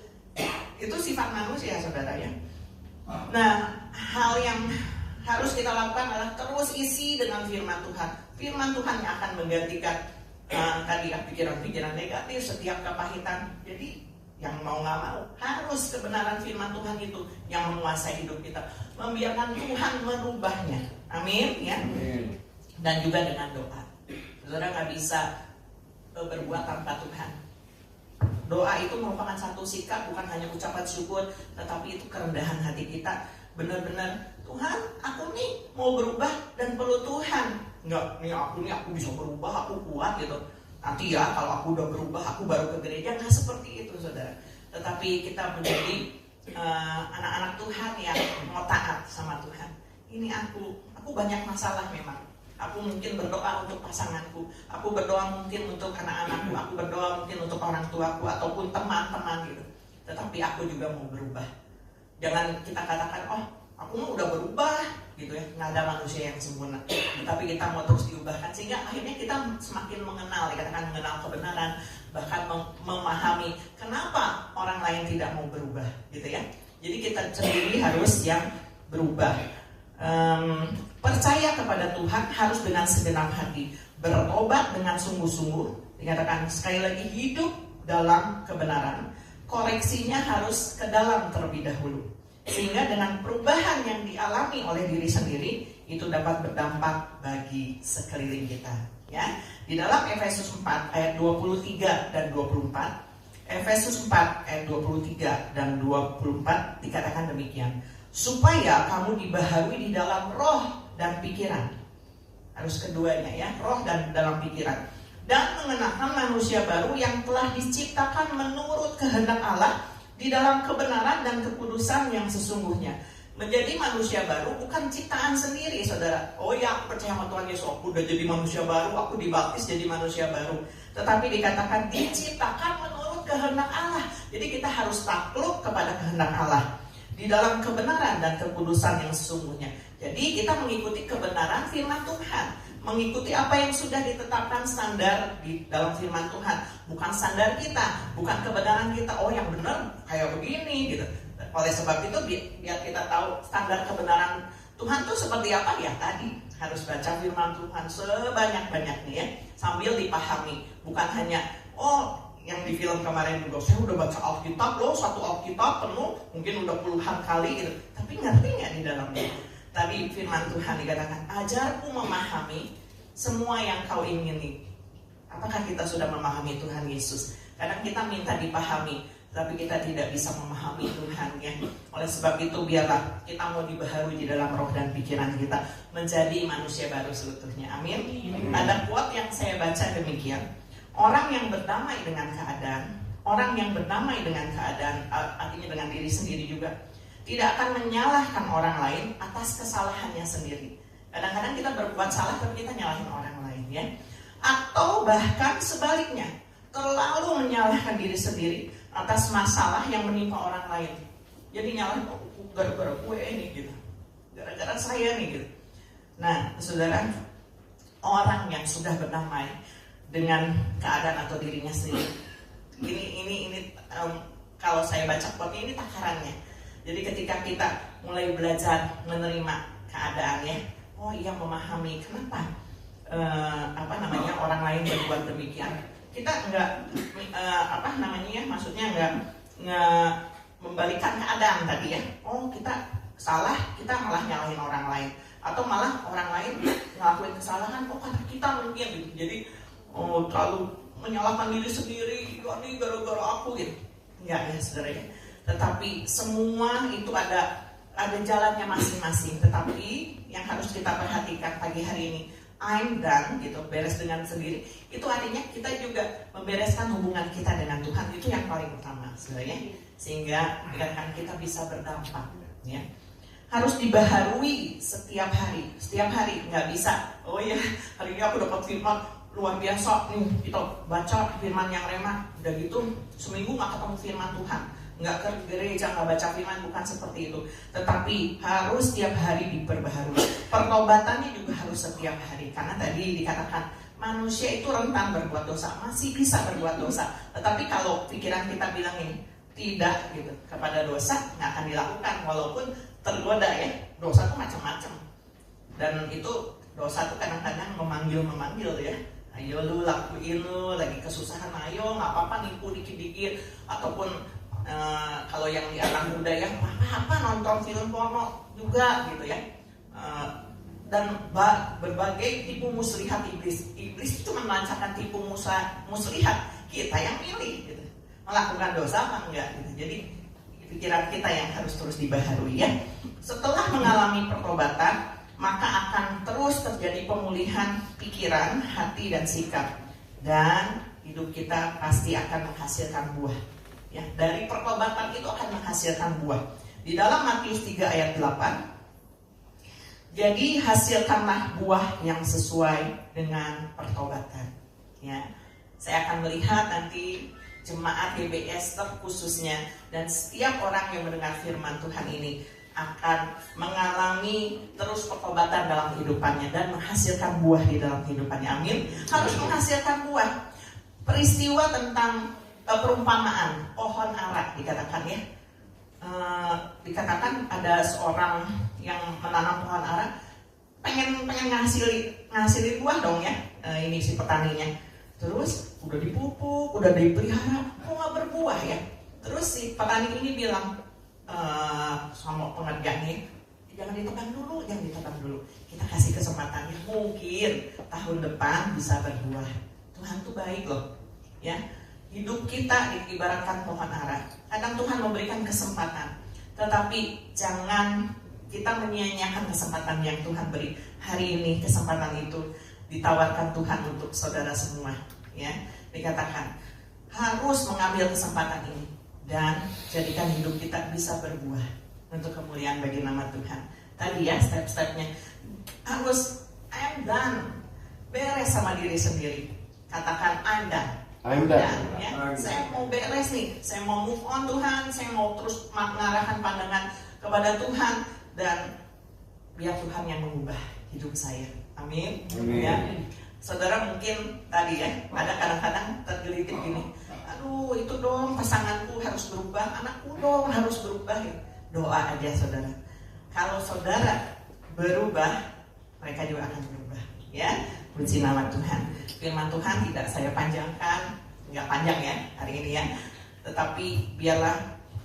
Itu sifat manusia saudara ya. Nah, hal yang harus kita lakukan adalah terus isi dengan firman Tuhan. Firman Tuhan yang akan menggantikan tadi pikiran-pikiran negatif, setiap kepahitan. Jadi yang mau nggak mau harus kebenaran firman Tuhan itu yang menguasai hidup kita, membiarkan Tuhan merubahnya, amin ya. Dan juga dengan doa. Saudara nggak bisa berbuat tanpa Tuhan. Doa itu merupakan satu sikap, bukan hanya ucapan syukur, tetapi itu kerendahan hati kita benar-benar Tuhan, aku nih mau berubah dan perlu Tuhan. Enggak, aku bisa berubah, aku kuat gitu. Nanti ya kalau aku udah berubah, aku baru ke gereja. Nggak seperti itu, saudara. Tetapi kita menjadi anak-anak Tuhan yang mau taat sama Tuhan. Ini aku banyak masalah memang. Aku mungkin berdoa untuk pasanganku, aku berdoa mungkin untuk anak-anakku, aku berdoa mungkin untuk orang tuaku ataupun teman-teman gitu. Tetapi aku juga mau berubah. Jangan kita katakan, oh aku mah udah berubah gitu ya. Nggak ada manusia yang sempurna. Tapi kita mau terus diubahkan sehingga akhirnya kita semakin mengenal, dikatakan mengenal kebenaran, bahkan memahami kenapa orang lain tidak mau berubah gitu ya. Jadi kita sendiri harus yang berubah. Percaya kepada Tuhan harus dengan segenap hati, bertobat dengan sungguh-sungguh, dikatakan sekali lagi hidup dalam kebenaran. Koreksinya harus ke dalam terlebih dahulu, sehingga dengan perubahan yang dialami oleh diri sendiri itu dapat berdampak bagi sekeliling kita ya. Di dalam Efesus 4 ayat 23 dan 24, Efesus 4 ayat 23 dan 24 dikatakan demikian, supaya kamu dibaharui di dalam roh dan pikiran. Harus keduanya ya, roh dan dalam pikiran. Dan mengenakan manusia baru yang telah diciptakan menurut kehendak Allah di dalam kebenaran dan kekudusan yang sesungguhnya. Menjadi manusia baru bukan ciptaan sendiri, saudara. Oh ya, aku percaya sama Tuhan Yesus, aku udah jadi manusia baru, aku dibaptis jadi manusia baru. Tetapi dikatakan diciptakan menurut kehendak Allah. Jadi kita harus takluk kepada kehendak Allah di dalam kebenaran dan kekudusan yang sesungguhnya. Jadi kita mengikuti kebenaran firman Tuhan, mengikuti apa yang sudah ditetapkan standar di dalam firman Tuhan, bukan standar kita, bukan kebenaran kita. Oh yang benar kayak begini gitu. Oleh sebab itu biar kita tahu standar kebenaran Tuhan itu seperti apa ya, tadi harus baca firman Tuhan sebanyak-banyaknya ya, sambil dipahami, bukan hanya yang di film kemarin juga, saya udah baca Alkitab loh, satu Alkitab penuh, mungkin udah puluhan kali gitu, tapi ngerti nggak di dalamnya? Tadi firman Tuhan dikatakan, ajarku memahami semua yang kau ingini. Apakah kita sudah memahami Tuhan Yesus? Kadang kita minta dipahami, tapi kita tidak bisa memahami Tuhan ya. Oleh sebab itu biarlah kita mau dibaharui di dalam roh dan pikiran kita, menjadi manusia baru seutuhnya. Amin. Ada quote yang saya baca demikian, orang yang berdamai dengan keadaan, orang yang berdamai dengan keadaan, artinya dengan diri sendiri juga, tidak akan menyalahkan orang lain atas kesalahannya sendiri. Kadang-kadang kita berbuat salah tapi kita nyalahin orang lain ya. Atau bahkan sebaliknya, terlalu menyalahkan diri sendiri atas masalah yang menimpa orang lain. Jadi nyalahin, gara-gara gue ini gitu, gara-gara saya nih gitu. Nah, saudara, orang yang sudah berdamai dengan keadaan atau dirinya sendiri, ini kalau saya baca quote ini takarannya. Jadi ketika kita mulai belajar menerima keadaannya, oh iya, memahami kenapa orang lain berbuat demikian. Kita maksudnya nggak membalikan keadaan tadi ya. Oh kita salah, kita malah nyalahin orang lain, atau malah orang lain ngelakuin kesalahan, karena kita mungkin gitu. Jadi terlalu menyalahkan diri sendiri, ini gara-gara aku gitu. Enggak ya saudara ya. Tetapi semua itu ada jalannya masing-masing. Tetapi yang harus kita perhatikan pagi hari ini, I'm done gitu, beres dengan sendiri. Itu artinya kita juga membereskan hubungan kita dengan Tuhan. Itu yang paling utama sebenarnya, sehingga dikatakan kita bisa berdampak ya. Harus dibaharui setiap hari. Setiap hari, nggak bisa, oh ya hari ini aku dapat firman luar biasa nih, kita baca firman yang rema, udah gitu seminggu nggak ketemu firman Tuhan, nggak ke gereja, nggak baca firman, bukan seperti itu. Tetapi harus setiap hari diperbaharui. Pertobatannya juga harus setiap hari, karena tadi dikatakan manusia itu rentan berbuat dosa, masih bisa berbuat dosa. Tetapi kalau pikiran kita bilang ini tidak gitu kepada dosa, nggak akan dilakukan walaupun tergoda ya. Dosa itu macam-macam, dan itu dosa itu kadang-kadang memanggil ya. Ayo lu lakuin, lu lagi kesusahan, ayo nggak apa-apa nipu dikit-dikit, ataupun kalau yang di anak muda ya apa nonton film porno juga gitu ya. Dan berbagai tipu muslihat iblis itu melancarkan tipu muslihat, kita yang milih gitu, melakukan dosa apa enggak gitu. Jadi pikiran kita yang harus terus dibaharui ya. Setelah mengalami pertobatan, maka akan terus terjadi pemulihan pikiran, hati, dan sikap. Dan hidup kita pasti akan menghasilkan buah. Ya, dari pertobatan itu akan menghasilkan buah. Di dalam Matius 3 ayat 8, jadi hasilkanlah buah yang sesuai dengan pertobatan. Ya, saya akan melihat nanti jemaat GBS terkhususnya dan setiap orang yang mendengar firman Tuhan ini akan mengalami terus pertobatan dalam kehidupannya dan menghasilkan buah di dalam kehidupannya. Amin. Harus menghasilkan buah. Peristiwa tentang perumpamaan pohon ara dikatakan ya. Dikatakan ada seorang yang menanam pohon ara, pengen ngasilin buah dong ya. Ini si petaninya. Terus udah dipupuk, udah dipelihara, kok nggak berbuah ya? Terus si petani ini bilang sama pengerjanya, jangan ditebang dulu, kita kasih kesempatan ya, mungkin tahun depan bisa berbuah. Tuhan tuh baik loh, ya. Hidup kita diibaratkan pohon ara. Kadang Tuhan memberikan kesempatan, tetapi jangan kita menyia-nyiakan kesempatan yang Tuhan beri. Hari ini kesempatan itu ditawarkan Tuhan untuk saudara semua, ya. Dikatakan harus mengambil kesempatan ini dan jadikan hidup kita bisa berbuah untuk kemuliaan bagi nama Tuhan. Tadi ya step-stepnya harus I'm done, beres sama diri sendiri. Katakan I'm done. Ya. Saya mau beres nih, saya mau move on Tuhan, saya mau terus mengarahkan pandangan kepada Tuhan dan biar Tuhan yang mengubah hidup saya. Amin. Ya. Saudara mungkin tadi ya, ada kadang-kadang tergelitik gini. Aduh itu dong pasanganku harus berubah, anakku dong harus berubah. Doa aja saudara. Kalau saudara berubah, mereka juga akan berubah. Ya, puji nama Tuhan. Firman Tuhan tidak saya panjangkan, nggak panjang ya hari ini ya. Tetapi biarlah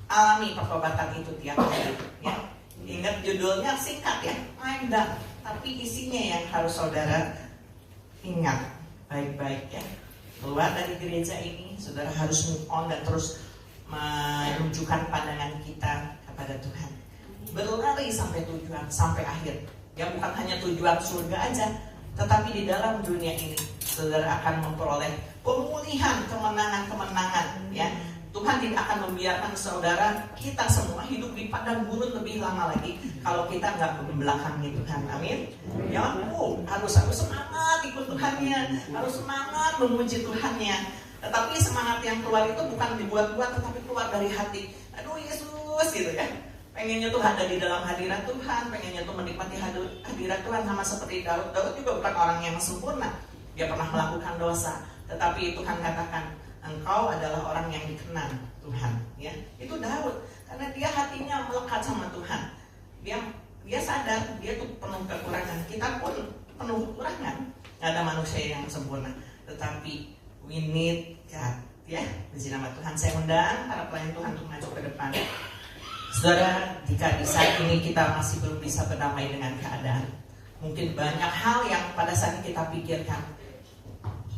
alami pertobatan itu tiap hari. Ya, ingat judulnya singkat ya, I'm done. Tapi isinya yang harus saudara ingat baik-baik ya. Keluar dari gereja ini, saudara harus move on dan terus menunjukkan pandangan kita kepada Tuhan. Berlari sampai tujuan, sampai akhir. Ya bukan hanya tujuan surga aja, tetapi di dalam dunia ini, saudara akan memperoleh pemulihan, kemenangan-kemenangan. Ya, Tuhan tidak akan membiarkan saudara kita semua hidup di padang gurun lebih lama lagi kalau kita nggak membelakangi Tuhan. Amin. Ya, harus semangat ikut Tuhannya, harus semangat memuji Tuhannya. Tetapi semangat yang keluar itu bukan dibuat-buat, tetapi keluar dari hati. Aduh Yesus gitu ya. Pengennya tuh ada di dalam hadirat Tuhan, pengennya tuh menikmati hadirat Tuhan sama seperti Daud. Daud juga bukan orang yang sempurna. Dia pernah melakukan dosa, tetapi Tuhan katakan, engkau adalah orang yang dikenal Tuhan, ya. Itu Daud, karena dia hatinya melekat sama Tuhan. Dia sadar dia tuh penuh kekurangan. Kita pun penuh kekurangan. Gak ada manusia yang sempurna. Tetapi we need God, ya. Puji nama Tuhan. Saya undang para pelayan Tuhan untuk maju ke depan. Saudara, jika di saat ini kita masih belum bisa berdamai dengan keadaan, mungkin banyak hal yang pada saat ini kita pikirkan,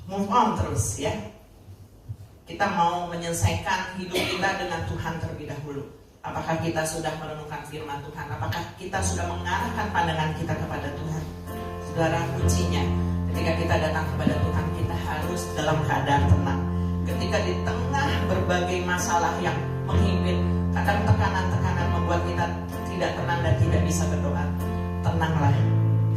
move on terus ya. Kita mau menyelesaikan hidup kita dengan Tuhan terlebih dahulu. Apakah kita sudah merenungkan firman Tuhan? Apakah kita sudah mengarahkan pandangan kita kepada Tuhan? Saudara, kuncinya ketika kita datang kepada Tuhan, kita harus dalam keadaan tenang. Ketika di tengah berbagai masalah yang menghimpit, kadang tekanan-tekanan membuat kita tidak tenang dan tidak bisa berdoa. Tenanglah,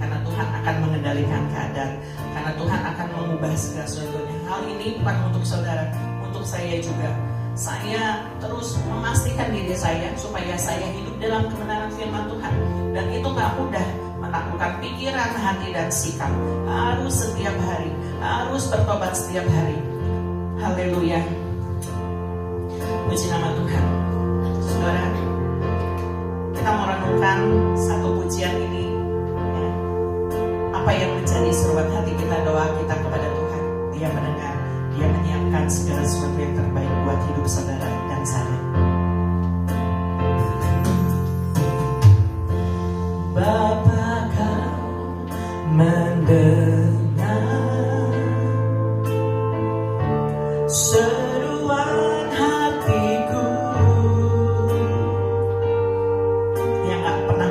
karena Tuhan akan mengendalikan keadaan, karena Tuhan akan mengubah segala sesuatunya. Hal ini bukan untuk saudara, untuk saya juga. Saya terus memastikan diri saya supaya saya hidup dalam kebenaran firman Tuhan. Dan itu gak mudah, menaklukkan pikiran, hati, dan sikap. Harus setiap hari, harus bertobat setiap hari. Haleluya. Puji nama Tuhan. Saudara, kita mau renungkan satu pujian ini ya. Apa yang menjadi seruan hati kita, doa kita kepada Tuhan. Dia mendengar, Dia menyiapkan segala sesuatu yang terbaik buat hidup saudara dan saya. Bapa, Kau mendengar seruan hatiku yang gak pernah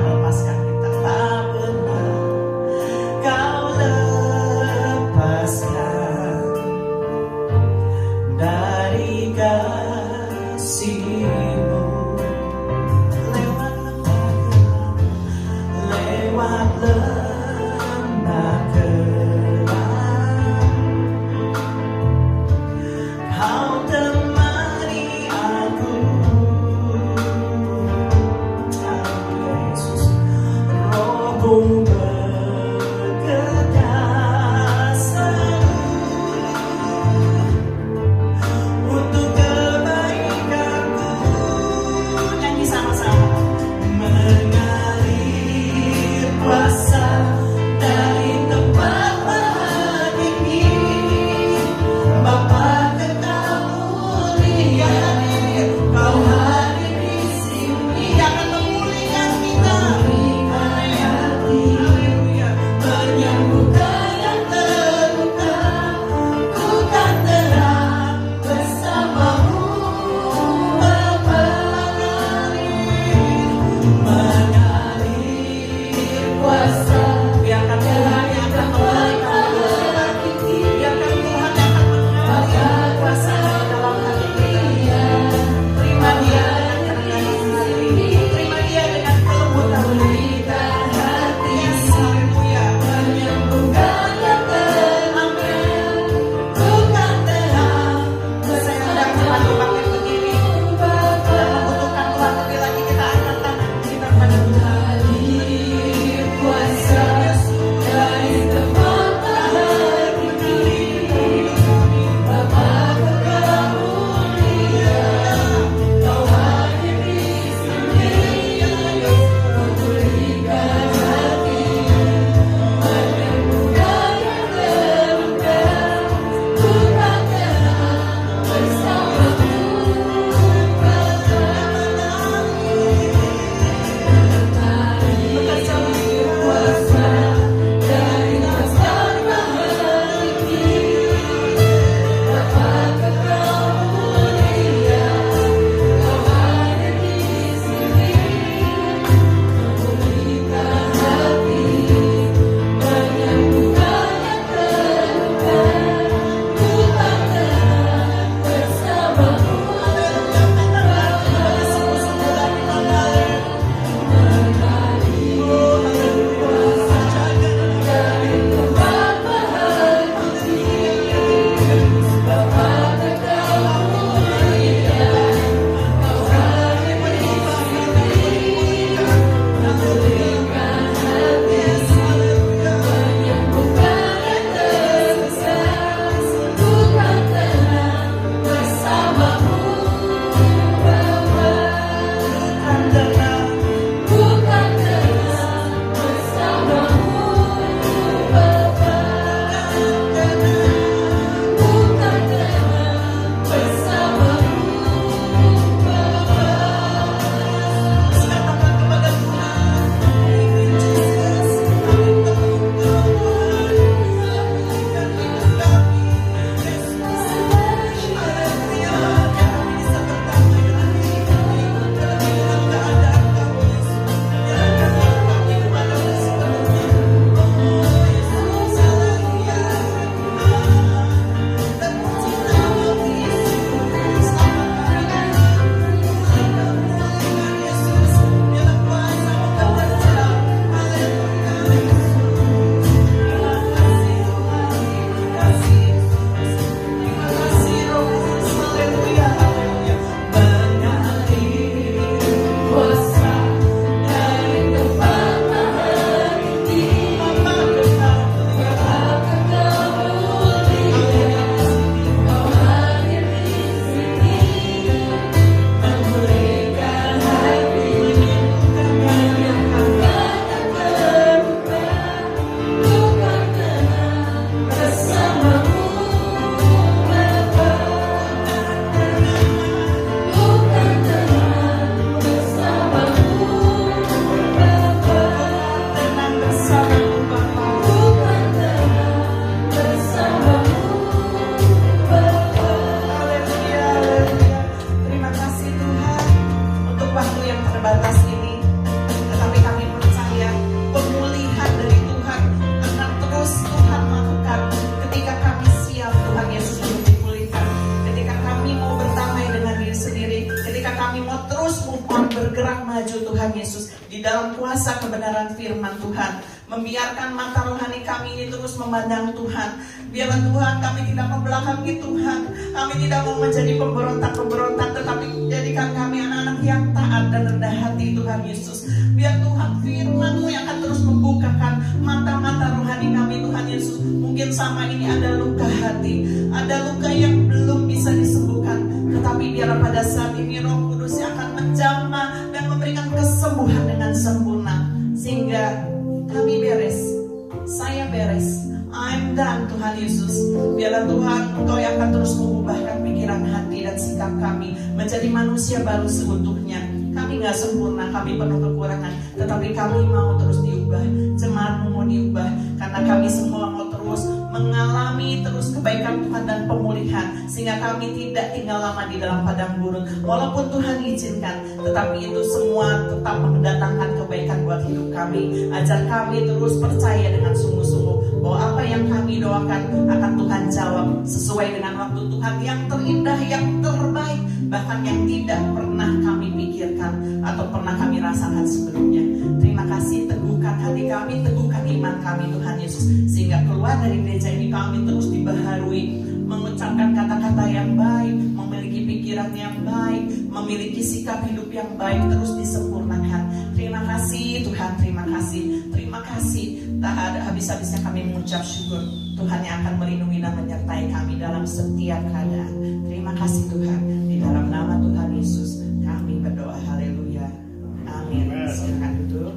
di dalam kuasa kebenaran firman Tuhan. Membiarkan mata rohani kami ini terus memandang Tuhan. Biarlah Tuhan kami tidak membelakangi Tuhan. Kami tidak mau menjadi pemberontak-pemberontak, tetapi jadikan kami anak-anak yang taat dan rendah hati Tuhan Yesus. Biar Tuhan firman-Mu yang akan terus membukakan mata-mata rohani kami Tuhan Yesus. Mungkin sama ini ada luka hati, ada luka yang belum bisa disembuhkan, tetapi biarlah pada saat ini Roh Kudus yang akan menjamah dan memberikan kesembuhan dengan sempurna, sehingga kami beres, saya beres, I'm done Tuhan Yesus. Biarlah Tuhan Engkau yang akan terus mengubahkan pikiran, hati dan sikap kami menjadi manusia baru seutuhnya. Kami gak sempurna, kami penuh kekurangan, tetapi kami mau terus diubah. Jemaat-Mu mau diubah, karena kami semua mau terus mengalami terus kebaikan Tuhan dan pemulihan, sehingga kami tidak tinggal lama di dalam padang gurun. Walaupun Tuhan izinkan, tetapi itu semua tetap mendatangkan kebaikan buat hidup kami. Ajar kami terus percaya dengan sungguh-sungguh bahwa apa yang kami doakan akan Tuhan jawab sesuai dengan waktu Tuhan yang terindah, yang terbaik, bahkan yang tidak pernah kami pikirkan atau pernah kami rasakan sebelumnya. Terima kasih, teguhkan hati kami, teguhkan iman kami Tuhan Yesus, sehingga keluar dari gereja ini kami terus dibaharui, mengucapkan kata-kata yang baik, memiliki pikiran yang baik, memiliki sikap hidup yang baik, terus disempurnakan. Terima kasih Tuhan, terima kasih, terima kasih. Tak ada habis-habisnya kami mengucap syukur. Tuhan yang akan melindungi dan menyertai kami dalam setiap keadaan. Terima kasih Tuhan, di dalam nama Tuhan Yesus kami berdoa, haleluya, amin. Silakan duduk.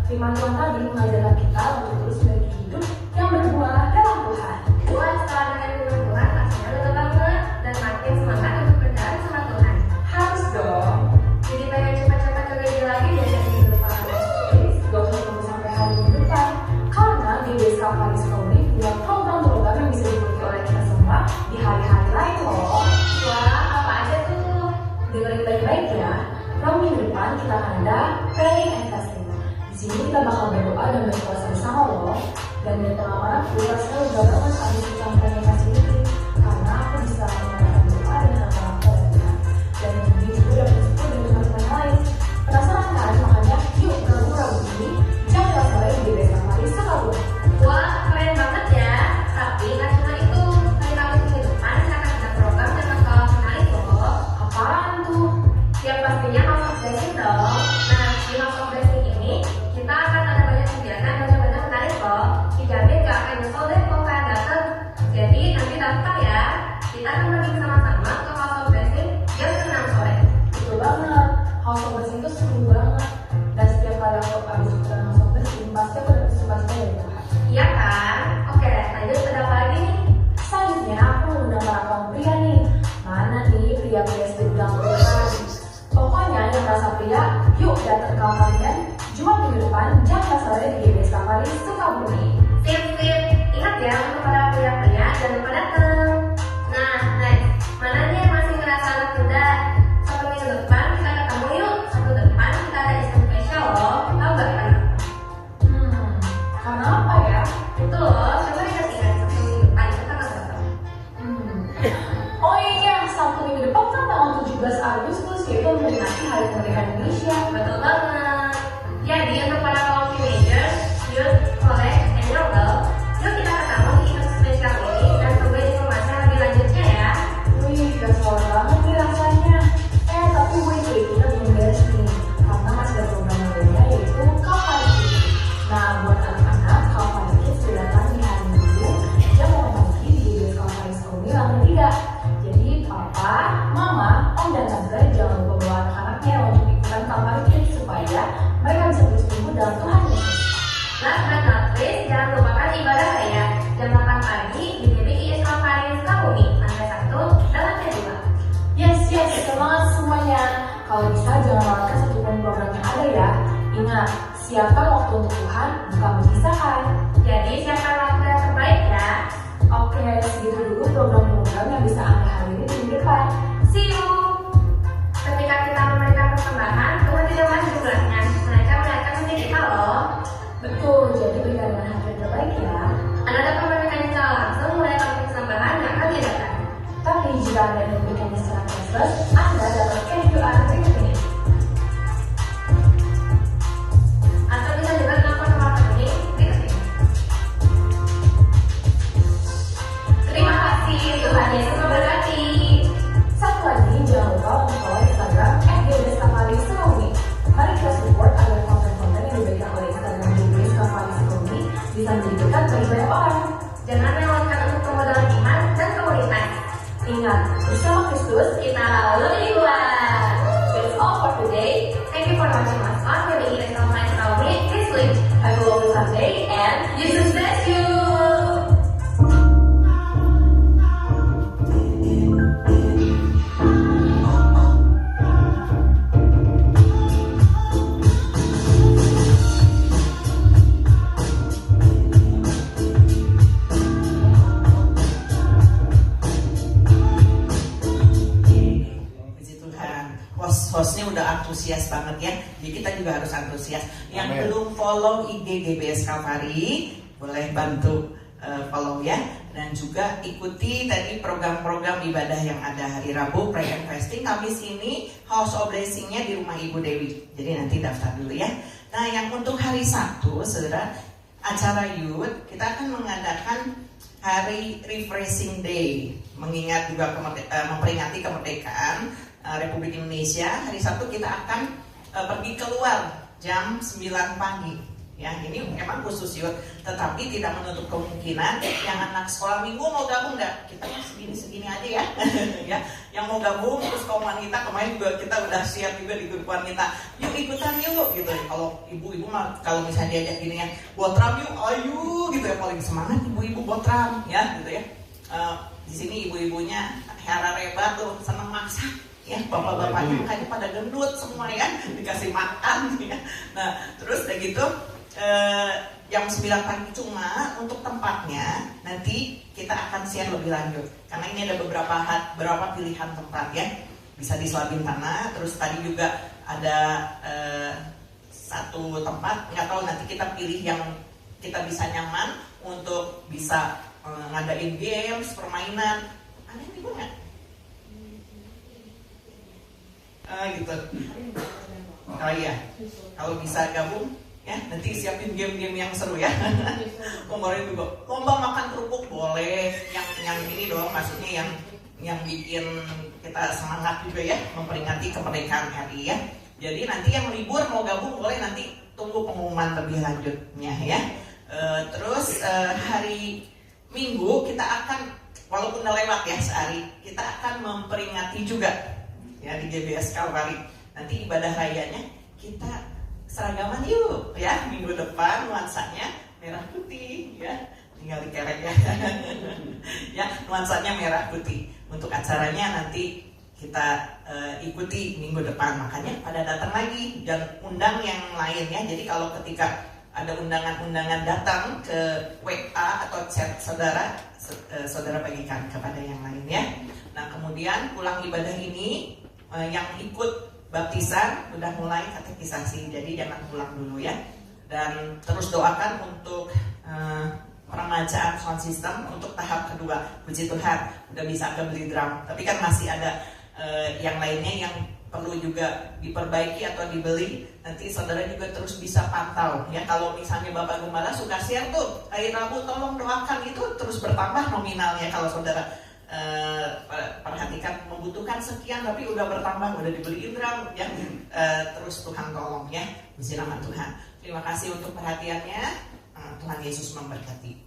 Firman Tuhan tadi mengajarkan kita untuk terus memiliki hidup yang berbuah dalam Tuhan. Wah, setelah dengan firman Tuhan, rasanya lega banget dan makin semangat untuk berjalan sama Tuhan. Harus dong. Jadi pengen cepat-cepat ke gereja lagi dan minggu depan. Gak usah tunggu sampai hari minggu depan, karena di Desa Paris Kauni punya program-program yang bisa diikuti oleh kita semua di hari-hari lain loh. Wah, apa aja tuh? Dengerin baik-baik ya. Program minggu depan kita akan ada praying and fasting. Di sini kita bakal berdoa dan berpuasa bersama loh. Dan dari pengalaman aku, rasanya udah banget habis kita presentasi ini, karena aku bisa mengadakan doa dan hal-hal Tuhan. Dan ini juga dapat support dari teman-teman lain. Penasaran kan? Makanya yuk ke Rabu ini jam 11 sore di Desa Paris Sukabumi. Wah, keren banget ya. Tapi nggak cuma itu. Hari Kamis minggu depan kita akan ada program dan masalah menarik loh. Apaan tuh? Ya pastinya House of Blessing dong. Nah, di House of Blessing ini kita akan ada banyak kegiatan dan benar-benar menarik loh. Dijamin gak akan nyesel deh kalau kalian datang. Jadi nanti daftar ya. Kita akan pergi sama-sama ke House of Blessing jam 6 sore. Betul banget. House of Blessing itu seru banget. Dan setiap kali aku habis ikutan House of Blessing, pasti aku dapat sukacita dari Tuhan. Iya kan? Oke, lanjut ada apa lagi nih? Selanjutnya aku mengundang para kaum pria nih. Mana nih pria-pria sedang Tuhan? Pokoknya yang merasa pria, yuk datang ke kaum kalian Jumat minggu depan jam 11 sore di Desa Paris Sukabumi. Sip. Ingat ya untuk para pria-pria jangan lupa datang. Nah, next. Mana nih yang masih ngerasa anak muda? Satu minggu depan kita ketemu yuk. Satu depan kita ada event spesial loh. Tahu gak kan? Karena apa ya? Itu loh, coba ingat-ingat satu minggu depan kita akan datang. Oh iya, Sabtu minggu depan kan tanggal 17 Agustus. yaitu memperingati Hari Kemerdekaan Indonesia. Betul banget. Jadi untuk para kaum teenagers, youth, college, and younger, yuk kita ketemu di event spesial ini dan tunggu informasi lebih lanjutnya ya. Wih, gasol banget nih rasanya. Tapi wait, kita belum beres nih. Karena masih ada program lainnya yaitu Kapariki. Nah, buat anak-anak, Kapariki sudah datang di hari Minggu jam 8 pagi di GBS Kapariki Sekolah lantai 3. Jadi, Papa, Mama, Om, dan Tante jangan lupa bawa anak-anaknya untuk ikutan Kapariki supaya mereka bisa terus tumbuh dalam Tuhan Yesus. Last but not least, jangan lupakan ibadah raya jam 8 pagi di GBI Kapariki Sukabumi lantai 1 dan lantai 2. Yes, semangat semuanya. Kalau bisa jangan lewatkan satupun program yang ada ya. Ingat, siapkan waktu untuk Tuhan, bukan menyisahkan. Jadi siapkan waktu yang terbaik ya. Oke, segitu dulu program-program yang bisa Anda hadiri di depan. See you. Ketika kita memberikan persembahan, Tuhan tidak melihat jumlahnya. Mereka melihatkan hati kita loh. Betul, jadi berikan dengan hati yang terbaik ya. Anda dapat memberikan secara langsung mulai dari persembahan yang akan diadakan. Tapi jika Anda ingin memberikannya secara cashless, Anda dapat scan QR berikut ini. Atau bisa juga melakukan nomor rekening berikut ini. Terima kasih, Tuhan Yesus memberkati. Satu lagi, jangan lupa untuk follow Instagram @gbskapalisukabumi. Mari kita support agar konten-konten yang diberikan oleh Instagram gbskapalisukabumi bisa menjadikan bagi banyak orang. Jangan lewatkan untuk permodalan iman dan komunitas. Ingat, bersama Kristus Kita lalu dibuat. that's all for today. Thank you for watching us on GBI Kapariki Sukabumi this week. Have a lovely Sunday and Jesus bless you. Puji Tuhan, hostnya udah antusias banget ya. Jadi kita juga harus antusias. Yang Amin. belum follow IG GBS Kalvari, boleh bantu follow ya. Dan juga ikuti tadi program-program ibadah yang ada hari Rabu, Pray and Fasting. Kamis ini House of Blessing-nya di rumah Ibu Dewi. Jadi nanti daftar dulu ya. Nah, yang untuk hari Sabtu, saudara, acara youth, kita akan mengadakan Hari Refreshing Day, mengingat juga memperingati kemerdekaan Republik Indonesia. Hari Sabtu kita akan pergi keluar jam 9 pagi. Ya, ini memang khusus youth, tetapi tidak menutup kemungkinan yang anak sekolah minggu mau gabung nggak? Kita segini-segini aja ya. Ya, yang mau gabung terus kaum wanita, kemarin juga kita udah siap juga di grup wanita. Yuk ikutan yuk gitu. Kalau ibu-ibu mah kalau misalnya diajak gini ya, botram yuk, ayo gitu ya, paling semangat ibu-ibu botram ya gitu ya. Di sini ibu-ibunya hara rebat tuh, seneng masak. Ya, bapak-bapaknya makanya pada gendut semua ya, dikasih makan ya. Nah, terus kayak gitu jam 9 pagi cuma untuk tempatnya nanti kita akan share lebih lanjut karena ini ada beberapa pilihan tempat ya, bisa di Selabin Tanah. Terus tadi juga ada satu tempat, nggak tahu nanti kita pilih yang kita bisa nyaman untuk bisa ngadain games, permainan. Ada yang libur nggak? Gitu. Oh iya, kalau bisa gabung ya, nanti siapin game-game yang seru ya. Kemarin juga lomba makan kerupuk boleh, yang ini dong, maksudnya yang bikin kita semangat juga ya, memperingati kemerdekaan RI ya. Jadi nanti yang libur mau gabung boleh, nanti tunggu pengumuman lebih lanjutnya ya. Terus hari Minggu kita akan, walaupun udah lewat ya sehari, kita akan memperingati juga ya di GBS Kalvari. Nanti ibadah rayanya kita seragaman yuk ya, minggu depan nuansanya merah putih ya, tinggal dikerek ya. Ya, nuansanya merah putih. Untuk acaranya nanti kita ikuti minggu depan, makanya pada datang lagi dan undang yang lain ya. Jadi kalau ketika ada undangan-undangan datang ke WA atau chat saudara, saudara bagikan kepada yang lain ya. Nah, kemudian pulang ibadah ini yang ikut baptisan udah mulai katekisasi, jadi jangan pulang dulu ya. Dan terus doakan untuk peremajaan sound system untuk tahap kedua. Puji Tuhan udah bisa beli drum, tapi kan masih ada yang lainnya yang perlu juga diperbaiki atau dibeli, nanti saudara juga terus bisa pantau ya. Kalau misalnya Bapak Gembala suka share tuh, hari Rabu tolong doakan, itu terus bertambah nominalnya. Kalau saudara perhatikan membutuhkan sekian tapi udah bertambah, udah dibeliin drum ya, terus Tuhan tolong ya, puji nama Tuhan. Terima kasih untuk perhatiannya. Tuhan Yesus memberkati.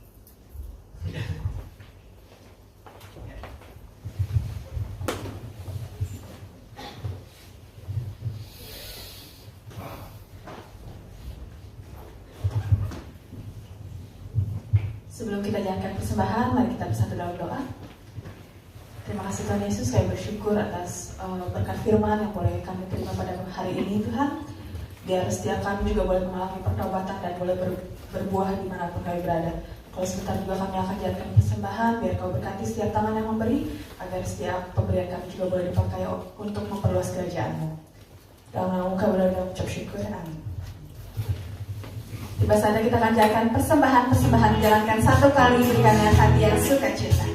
Sebelum kita jalankan persembahan, mari kita bersatu dalam doa. Terima kasih Tuhan Yesus, kami bersyukur atas berkat firman yang boleh kami terima pada hari ini Tuhan. Biar setiap kami juga boleh mengalami pertobatan dan boleh berbuah dimanapun kami berada. Kalau sebentar juga kami akan jalankan persembahan, biar kau berkati setiap tangan yang memberi, agar setiap pemberian kami juga boleh dipakai untuk memperluas kerajaan-Mu. Dalam nama kami mengucap syukur, amin. Tiba saatnya kita akan jalankan persembahan, jalankan satu kali, berikannya hati yang sukacita.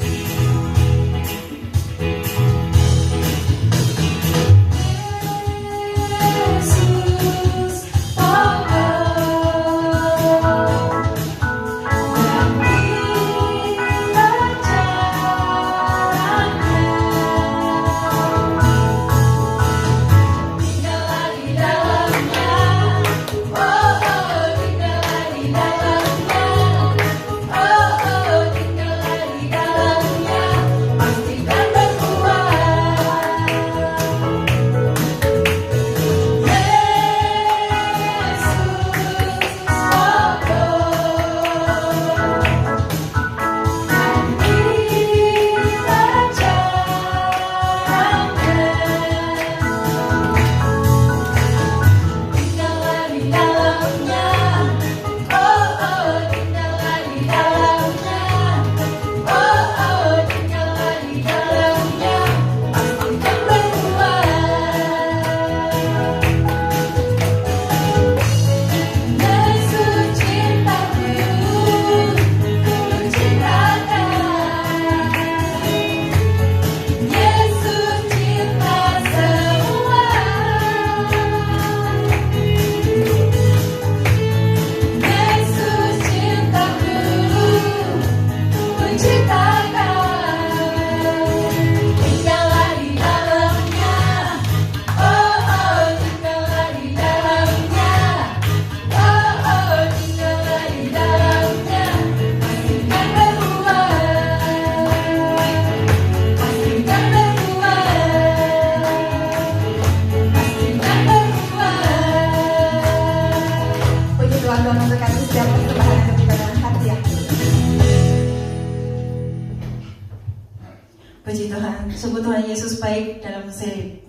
Puji Tuhan, sungguh Tuhan Yesus baik dalam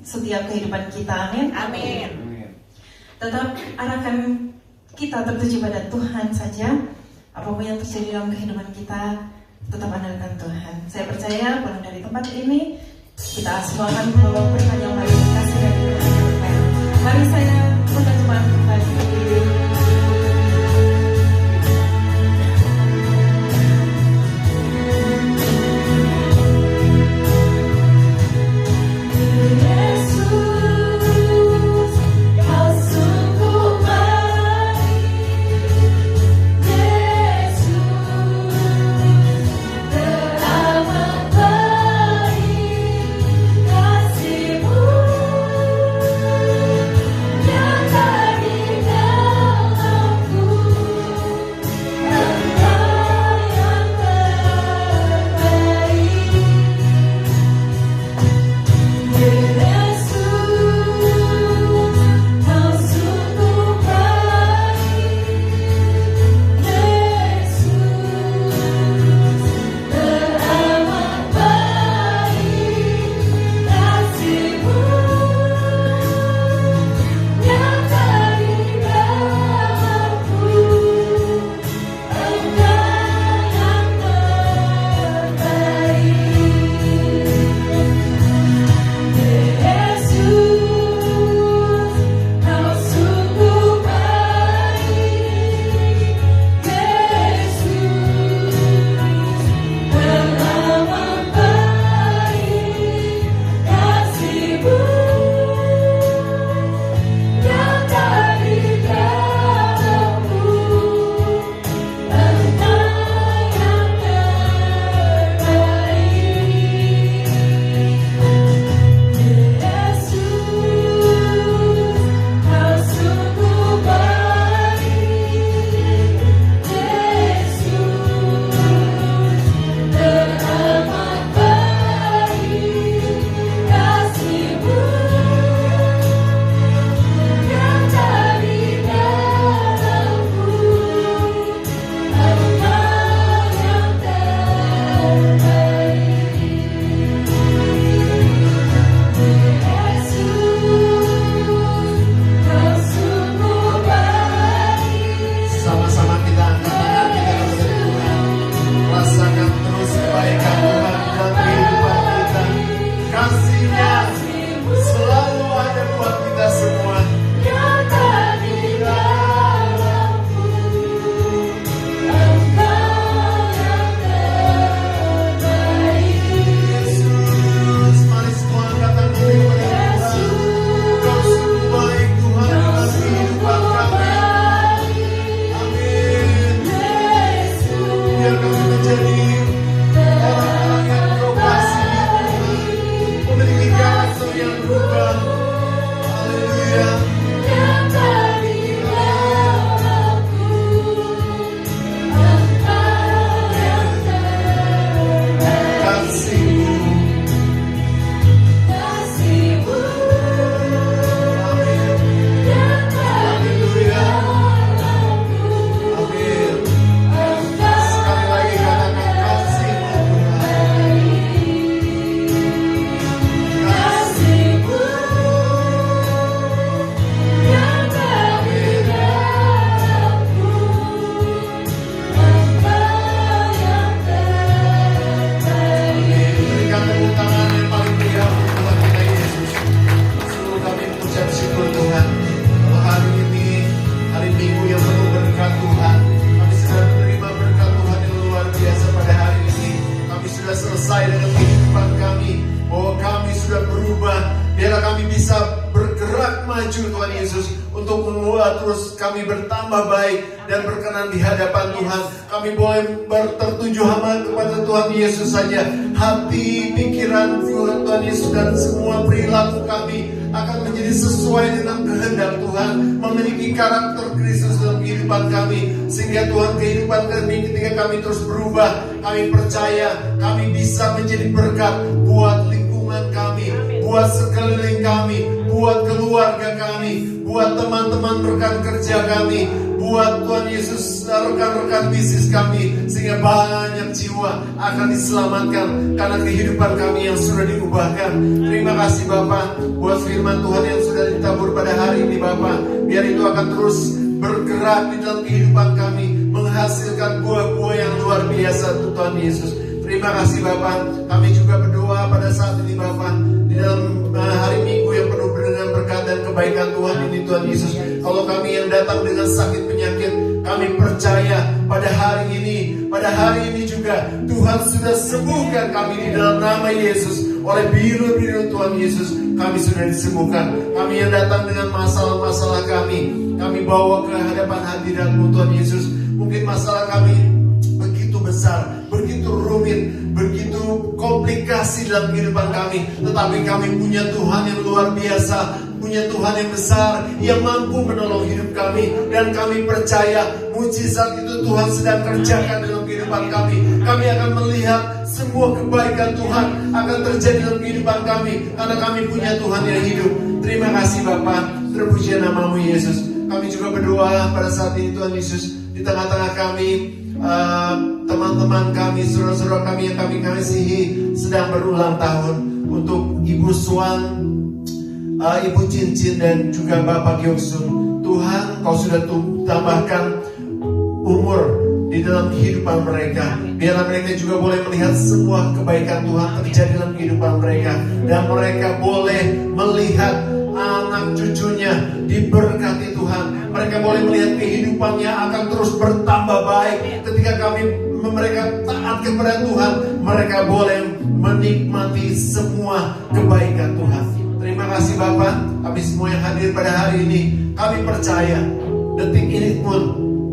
setiap kehidupan kita, amin. Amin. Tetap arahkan kita tertuju pada Tuhan saja. Apapun yang terjadi dalam kehidupan kita, tetap andalkan Tuhan. Saya percaya pulang dari tempat ini, kita semua akan membawa berkat yang luar biasa dari Tuhan. Mari saya undang Tuhan kembali. Kasih-Mu yang tadi untuk membuat terus kami bertambah baik dan berkenan di hadapan Tuhan. Kami boleh tertuju hamba kepada Tuhan Yesus saja. Hati, pikiran Tuhan Yesus dan semua perilaku kami akan menjadi sesuai dengan kehendak Tuhan, memiliki karakter Kristus dalam kehidupan kami, sehingga Tuhan kehidupan kami ketika kami terus berubah, kami percaya kami bisa menjadi berkat buat lingkungan kami, buat sekeliling kami, buat keluarga kami, buat teman-teman rekan kerja kami, buat Tuhan Yesus rekan-rekan bisnis kami, sehingga banyak jiwa akan diselamatkan karena kehidupan kami yang sudah diubahkan. Terima kasih Bapa buat firman Tuhan yang sudah ditabur pada hari ini Bapa. Biar itu akan terus bergerak di dalam kehidupan kami, menghasilkan buah-buah yang luar biasa Tuhan Yesus. Terima kasih Bapa. Kami juga berdoa pada saat ini Bapa, di dalam hari Minggu yang penuh dengan berkat dan kebaikan Tuhan ini Tuhan Yesus. Kalau kami yang datang dengan sakit penyakit, kami percaya pada hari ini juga Tuhan sudah sembuhkan kami di dalam nama Yesus. Oleh biru-biru Tuhan Yesus kami sudah disembuhkan. Kami yang datang dengan masalah-masalah kami bawa ke hadapan hadirat-Mu Tuhan Yesus. Mungkin masalah kami begitu besar, begitu rumit, begitu komplikasi dalam kehidupan kami, tetapi kami punya Tuhan yang luar biasa, punya Tuhan yang besar, yang mampu menolong hidup kami. Dan kami percaya mujizat itu Tuhan sedang kerjakan dalam kehidupan kami. Kami akan melihat semua kebaikan Tuhan akan terjadi dalam kehidupan kami, karena kami punya Tuhan yang hidup. Terima kasih Bapa, terpuji nama-Mu Yesus. Kami juga berdoa pada saat ini Tuhan Yesus, di tengah-tengah kami, teman-teman kami, saudara-saudara kami yang kami kasihi sedang berulang tahun. Untuk Ibu Swan, Ibu Cincin dan juga Bapak Gyoksun, Tuhan Kau sudah tambahkan umur di dalam kehidupan mereka. Biarlah mereka juga boleh melihat semua kebaikan Tuhan terjadi dalam kehidupan mereka, dan mereka boleh melihat anak cucunya diberkati Tuhan. Mereka boleh melihat kehidupannya akan terus bertambah baik. Ketika mereka taat kepada Tuhan, mereka boleh menikmati semua kebaikan Tuhan. Terima kasih Bapak. Kami semua yang hadir pada hari ini, kami percaya detik ini pun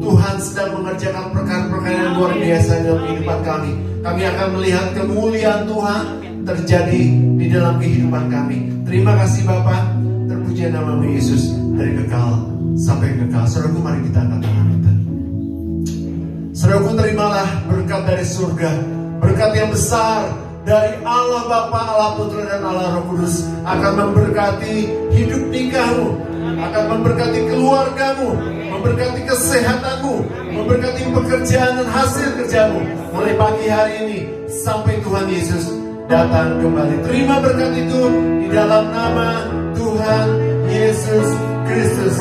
Tuhan sedang mengerjakan perkara-perkara yang luar biasa dalam kehidupan kami. Kami akan melihat kemuliaan Tuhan terjadi di dalam kehidupan kami. Terima kasih Bapak. Terpuji nama-Mu Yesus, dari kekal sampai kekal. Saudaraku, mari kita angkat tangan kita. Saudaraku, terimalah berkat dari surga, berkat yang besar dari Allah Bapa, Allah Putra dan Allah Roh Kudus akan memberkati hidup nikahmu, akan memberkati keluargamu, memberkati kesehatanmu, memberkati pekerjaan dan hasil kerjamu mulai pagi hari ini sampai Tuhan Yesus datang kembali. Terima berkat itu di dalam nama Tuhan Yesus Kristus.